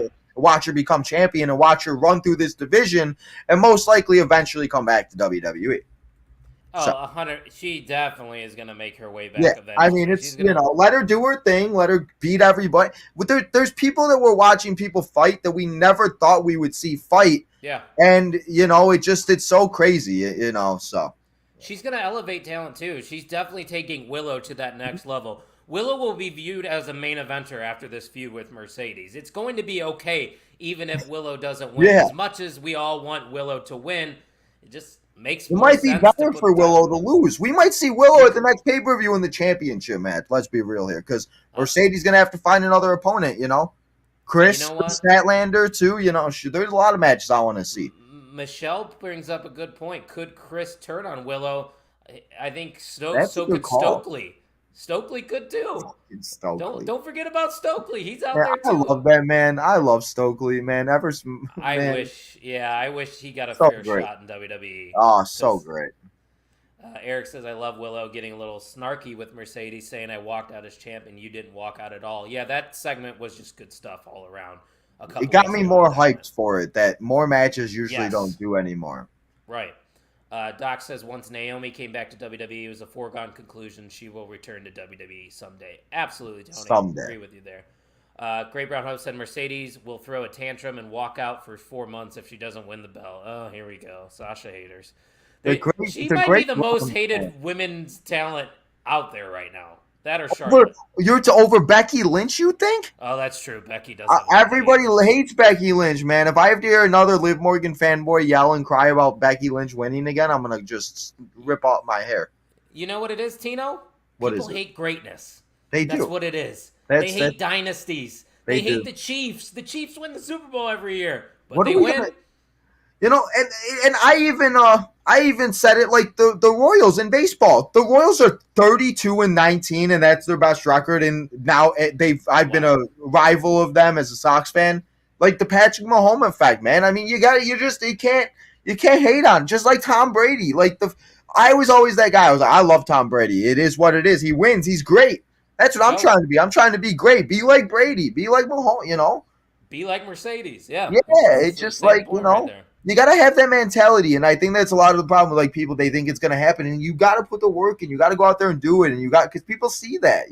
her become champion and watch her run through this division and most likely eventually come back to WWE. Oh, 100. She definitely is going to make her way back. Yeah, I mean, it's, let her do her thing. Let her beat everybody. But there's people that we're watching people fight that we never thought we would see fight. Yeah. And, it's so crazy, so. She's going to elevate talent, too. She's definitely taking Willow to that next level. Willow will be viewed as a main eventer after this feud with Mercedes. It's going to be okay, even if Willow doesn't win. Yeah. As much as we all want Willow to win, it just makes it might be better for Willow to lose. We might see Willow at the next pay-per-view in the championship match. Let's be real here, because Mercedes going to have to find another opponent, Chris Statlander, too. There's a lot of matches I want to see. Michelle brings up a good point. Could Chris turn on Willow? I think so could Stokely. Stokely could too. Stokely. Don't forget about Stokely. He's out there too. I love that man. I love Stokely, man. I wish he got a fair shot in WWE. Oh, so great. Eric says, I love Willow getting a little snarky with Mercedes, saying I walked out as champ and you didn't walk out at all. Yeah, that segment was just good stuff all around. A couple It got weeks me ago more with that. hyped for it. That more matches usually Yes. don't do anymore. Right. Doc says once Naomi came back to WWE, it was a foregone conclusion she will return to WWE someday. Absolutely, Tony. Someday. Agree with you there. Great Brown Host said Mercedes will throw a tantrum and walk out for 4 months if she doesn't win the belt. Oh, here we go. Sasha haters. She might be the most hated women's talent out there right now. That or Charlotte. Over Becky Lynch, you think? Oh, that's true. Becky does. Everybody hates Becky Lynch, man. If I have to hear another Liv Morgan fanboy yell and cry about Becky Lynch winning again, I'm going to just rip out my hair. You know what it is, Tino? People hate greatness. They do. That's what it is. They hate dynasties. They hate do. the Chiefs. The Chiefs win the Super Bowl every year, but What they are we win. gonna- You know, and I even said it like the Royals in baseball. The Royals are 32-19, and that's their best record. And now I've been a rival of them as a Sox fan. Like the Patrick Mahomes effect, man. I mean, you can't hate on just like Tom Brady. I was always that guy. I was like, I love Tom Brady. It is what it is. He wins. He's great. That's what I'm trying to be. I'm trying to be great. Be like Brady. Be like Mahomes. You know. Be like Mercedes. Yeah. Yeah. It's just like you got to have that mentality. And I think that's a lot of the problem with like people. They think it's going to happen. And you got to put the work in. You got to go out there and do it. And because people see that,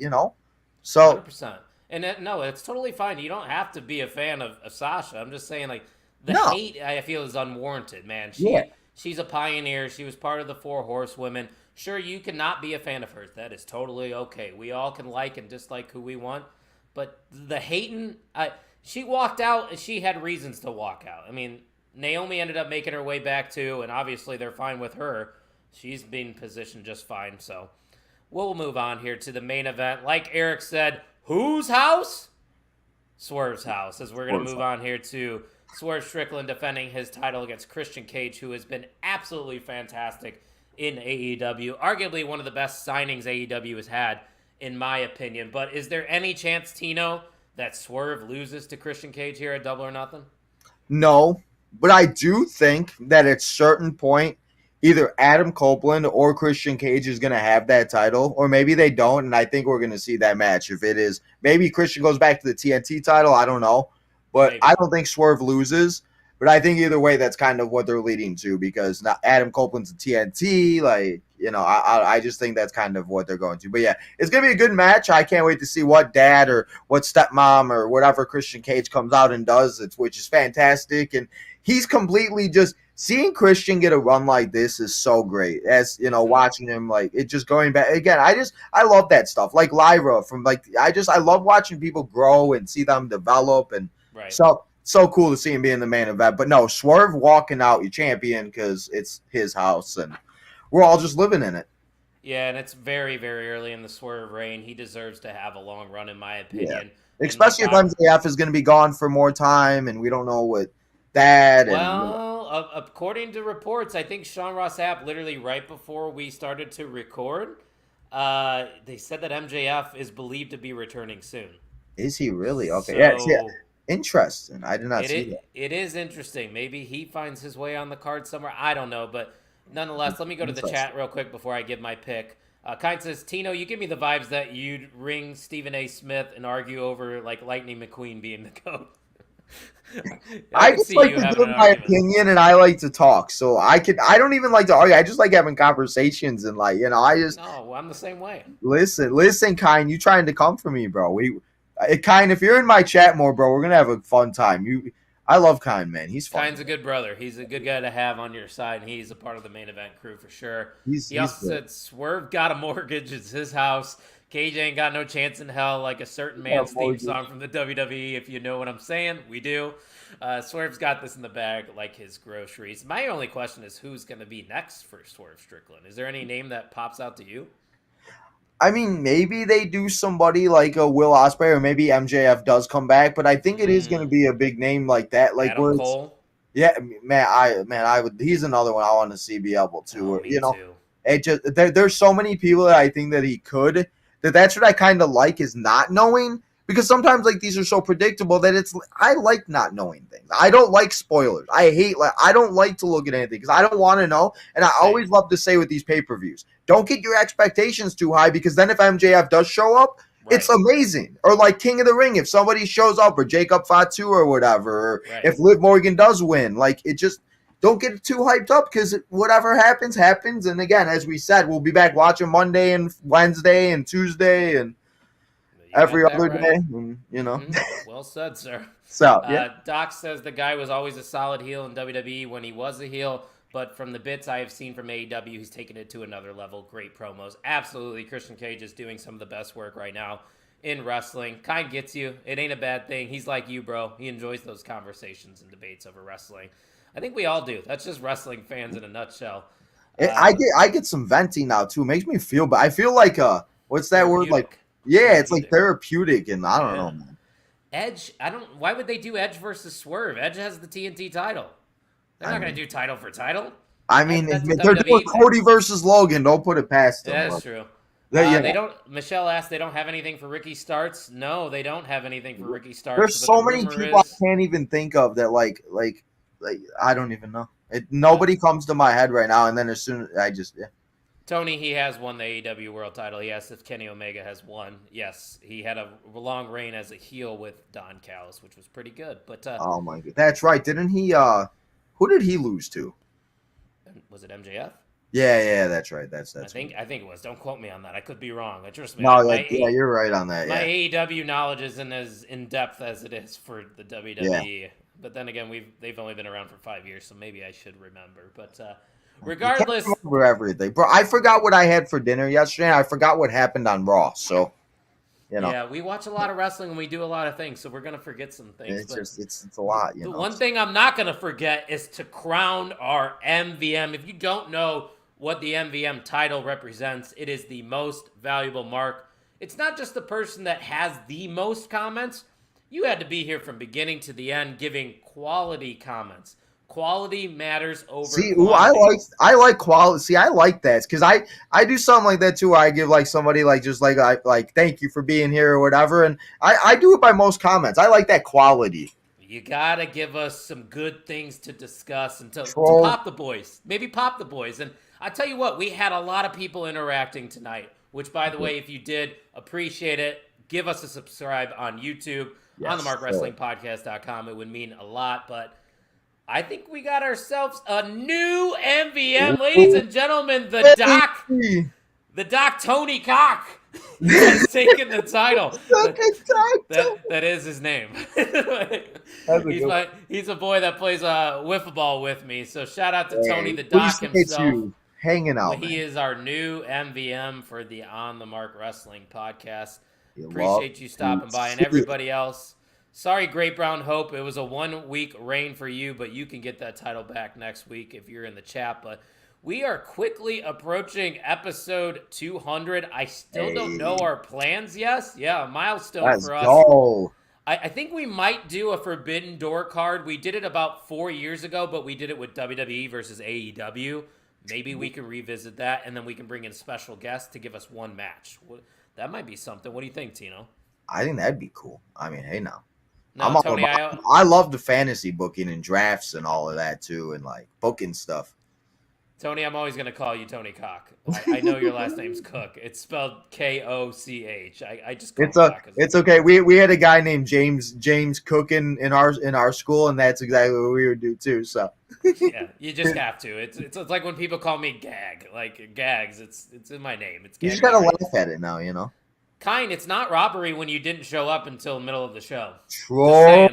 So 100%. And no, it's totally fine. You don't have to be a fan of Sasha. I'm just saying, like, the hate, I feel, is unwarranted, man. She's a pioneer. She was part of the 4 Horsewomen. Sure, you cannot be a fan of hers. That is totally okay. We all can like and dislike who we want. But the hating, she walked out and she had reasons to walk out. I mean, Naomi ended up making her way back too, and obviously they're fine with her. She's been positioned just fine, so we'll move on here to the main event. Like Eric said, whose house? Swerve's house, as we're going to move on here to Swerve Strickland defending his title against Christian Cage, who has been absolutely fantastic in AEW. Arguably one of the best signings AEW has had, in my opinion. But is there any chance, Tino, that Swerve loses to Christian Cage here at Double or Nothing? No. But I do think that at a certain point, either Adam Copeland or Christian Cage is going to have that title, or maybe they don't, and I think we're going to see that match. If it is, maybe Christian goes back to the TNT title, I don't know. But maybe. I don't think Swerve loses, but I think either way, that's kind of what they're leading to, because now Adam Copeland's a TNT, I just think that's kind of what they're going to. But yeah, it's going to be a good match. I can't wait to see what dad or what stepmom or whatever Christian Cage comes out and does, which is fantastic. And he's completely just seeing Christian get a run like this is so great. As watching him, it just going back again. I love that stuff. Like Lyra I love watching people grow and see them develop, and so cool to see him be in the main event. But no, Swerve walking out your champion because it's his house and we're all just living in it. Yeah, and it's very, very early in the Swerve reign. He deserves to have a long run, in my opinion. Yeah. Especially if MJF is going to be gone for more time, and we don't know what that. Well, according to reports, I think Sean Ross Sapp, literally right before we started to record, they said that MJF is believed to be returning soon. Is he really? Okay, so, yeah. Interesting. I did not see that. It is interesting. Maybe he finds his way on the card somewhere. I don't know, but nonetheless, let me go to the chat real quick before I give my pick. Kind says, Tino, you give me the vibes that you'd ring Stephen A. Smith and argue over Lightning McQueen being the GOAT. I just like to give my opinion, and I like to talk. So I don't even like to argue. I just like having conversations, and No, I'm the same way. Listen, Kind, you trying to come for me, bro? Kind, if you're in my chat more, bro, we're gonna have a fun time. I love Kind, man. He's fun. Kind's a good brother. He's a good guy to have on your side, and he's a part of the main event crew for sure. He also said Swerve got a mortgage. It's his house. Cage ain't got no chance in hell, like a certain man's theme song from the WWE, if you know what I'm saying. We do. Swerve's got this in the bag like his groceries. My only question is who's going to be next for Swerve Strickland? Is there any name that pops out to you? I mean, maybe they do somebody like a Will Ospreay, or maybe MJF does come back, but I think it is going to be a big name like that. Like Adam Cole? Yeah, I would. He's another one I want to see be able to. Me too. It just there's so many people that I think that he could. That's what I kind of like, is not knowing, because sometimes like these are so predictable that I like not knowing things. I don't like spoilers. I don't like to look at anything because I don't want to know. And I always love to say with these pay-per-views, don't get your expectations too high, because then if MJF does show up, it's amazing. Or like King of the Ring, if somebody shows up, or Jacob Fatu or whatever, or if Liv Morgan does win, like it just don't get too hyped up, because whatever happens, happens. And again, as we said, we'll be back watching Monday and Wednesday and Tuesday and every other day. And, you know. Well said, sir. So Doc says the guy was always a solid heel in WWE when he was a heel. But from the bits I have seen from AEW, he's taken it to another level. Great promos. Absolutely. Christian Cage is doing some of the best work right now in wrestling. Kind of gets you. It ain't a bad thing. He's like you, bro. He enjoys those conversations and debates over wrestling. I think we all do. That's just wrestling fans in a nutshell. I get some venting now, too. It makes me feel, but I feel like, what's that word? Like, yeah, it's like therapeutic, and I don't know, man. Edge, why would they do Edge versus Swerve? Edge has the TNT title. They're not going to do title for title. I mean, they're doing Cody versus Logan. Don't put it past them. That's true. They don't. Michelle asked, they don't have anything for Ricky Starks. No, they don't have anything for Ricky Starks. There's so many people I can't even think of that like I don't even know. Nobody comes to my head right now. And then as soon as Tony, he has won the AEW World Title. He asked if Kenny Omega has won. Yes, he had a long reign as a heel with Don Callis, which was pretty good. But oh my god, that's right. Didn't he? Who did he lose to? Was it MJF? Yeah, that's right. That's I think it was. Don't quote me on that. I could be wrong. Trust me. No, you're right on that. My AEW knowledge isn't as in depth as it is for the WWE. Yeah. But then again, they've only been around for 5 years, so maybe I should remember. But regardless, you can't remember everything, bro. I forgot what I had for dinner yesterday. I forgot what happened on Raw. So, you know. Yeah, we watch a lot of wrestling and we do a lot of things, so we're gonna forget some things. It's a lot. The one thing I'm not gonna forget is to crown our MVM. If you don't know what the MVM title represents, it is the most valuable mark. It's not just the person that has the most comments. You had to be here from beginning to the end giving quality comments. Quality matters over quantity. I like quality. See, I like that because I do something like that too. Where I give like somebody like thank you for being here or whatever, and I do it by most comments. I like that quality. You gotta give us some good things to discuss and to pop the boys. Maybe pop the boys. And I tell you what, we had a lot of people interacting tonight. Which, by the way, if you did, appreciate it. Give us a subscribe on YouTube. On the markwrestlingpodcast.com. It would mean a lot, but I think we got ourselves a new MVM, ladies and gentlemen. The Doc Tony Cock has taken the title. That is his name. He's a boy that plays wiffle ball with me. So shout out to Tony the Doc himself. Hanging out. He is our new MVM for the On the Mark Wrestling podcast. Appreciate you stopping by, and everybody else. Sorry, Great Brown Hope. It was a 1 week reign for you, but you can get that title back next week if you're in the chat. But we are quickly approaching episode 200. I still don't know our plans yet. Yeah, a milestone for us. Go. I think we might do a Forbidden Door card. We did it about 4 years ago, but we did it with WWE versus AEW. Maybe we can revisit that, and then we can bring in special guests to give us one match. That might be something. What do you think, Tino? I think that'd be cool. I mean, hey now. No, Tony, I love the fantasy booking and drafts and all of that too, and like booking stuff. Tony, I'm always going to call you Tony Cock. I know your last name's Cook. It's spelled Koch. I just call it's okay. We had a guy named James Cook in our school, and that's exactly what we would do too. So yeah, you just have to. It's like when people call me Gag, like Gags. It's in my name. It's Gag. You just gotta laugh at it now, you know. It's not robbery when you didn't show up until the middle of the show. Troll.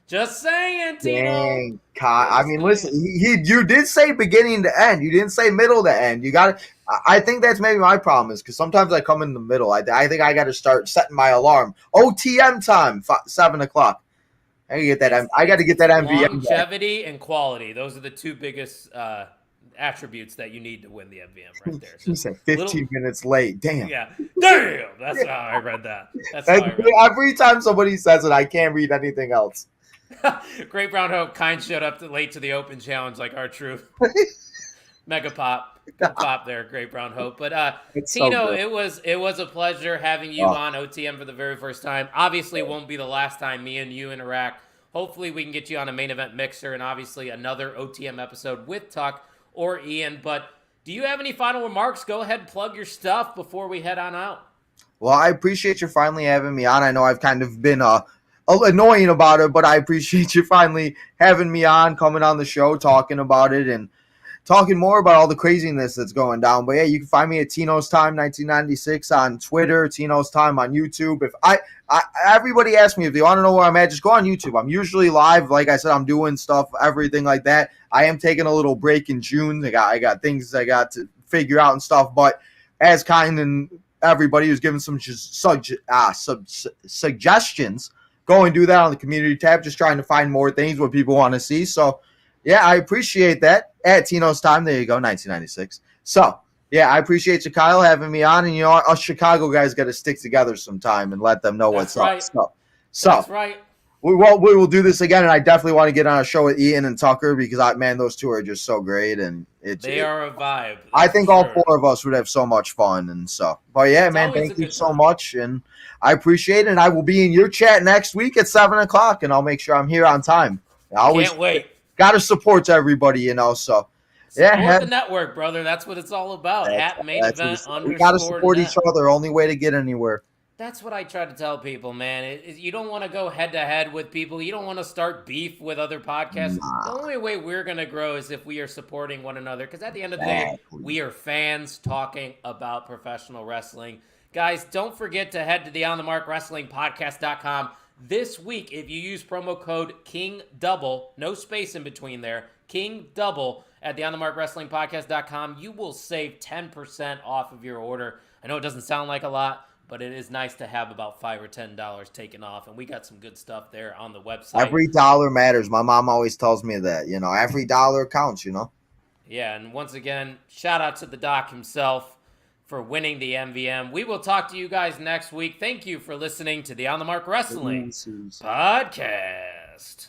Just saying, Tino. I mean, listen, you did say beginning to end. You didn't say middle to end. You got to. I think that's maybe my problem is because sometimes I come in the middle. I think I got to start setting my alarm. OTM time, 7 o'clock. I got to get that MVM. Longevity and quality. Those are the two biggest attributes that you need to win the MVM right there. He said 15 minutes late. Damn. Yeah. Damn. That's how I read that. Every time somebody says it, I can't read anything else. Great Brown Hope showed up late to the open challenge like our truth. Mega Pop. Good pop there, Great Brown Hope. But It's so Tino, good. it was a pleasure having you Oh, on OTM for the very first time. Obviously, it won't be the last time me and you interact. Hopefully, we can get you on a main event mixer and obviously another OTM episode with Tuck or Ian. But do you have any final remarks? Go ahead and plug your stuff before we head on out. well, I appreciate you finally having me on. I know I've kind of been annoying about it, but I appreciate you finally having me on, coming on the show, talking about it, and talking more about all the craziness that's going down. But yeah, you can find me at Tino's Time 1996 on Twitter, Tino's Time on YouTube. If I everybody asks me if they want to know where I'm at, just go on YouTube. I'm usually live. Like I said, I'm doing stuff, everything like that. I am taking a little break in June. I got things I got to figure out and stuff. But as kind and everybody who's given some suggestions, go and do that on the community tab. Just trying to find more things what people want to see. So yeah, I appreciate that. At Tino's Time, there you go, 1996. So, yeah, I appreciate you, Kyle, having me on. And, us Chicago guys got to stick together sometime and let them know what's up. That's right. We will do this again, and I definitely want to get on a show with Ian and Tucker because, those two are just so great. And they are a vibe. I think all four of us would have so much fun. And so, but yeah, man, thank you so much. And I appreciate it. And I will be in your chat next week at 7 o'clock, and I'll make sure I'm here on time. Can't wait. Got to support everybody, so. Support the network, brother. That's what it's all about. At main event we got to support each other. Only way to get anywhere. That's what I try to tell people, man. You don't want to go head-to-head with people. You don't want to start beef with other podcasts. The only way we're going to grow is if we are supporting one another. Because at the end of the day, we are fans talking about professional wrestling. Guys, don't forget to head to the OnTheMarkWrestlingPodcast.com this week. If you use promo code KINGDOUBLE, no space in between there, KINGDOUBLE, at the OnTheMarkWrestlingPodcast.com, you will save 10% off of your order. I know it doesn't sound like a lot, but it is nice to have about $5 or $10 taken off, and we got some good stuff there on the website. Every dollar matters. My mom always tells me that. Every dollar counts. Yeah, and once again, shout out to the Doc himself for winning the MVM. We will talk to you guys next week. Thank you for listening to the On the Mark Wrestling Podcast.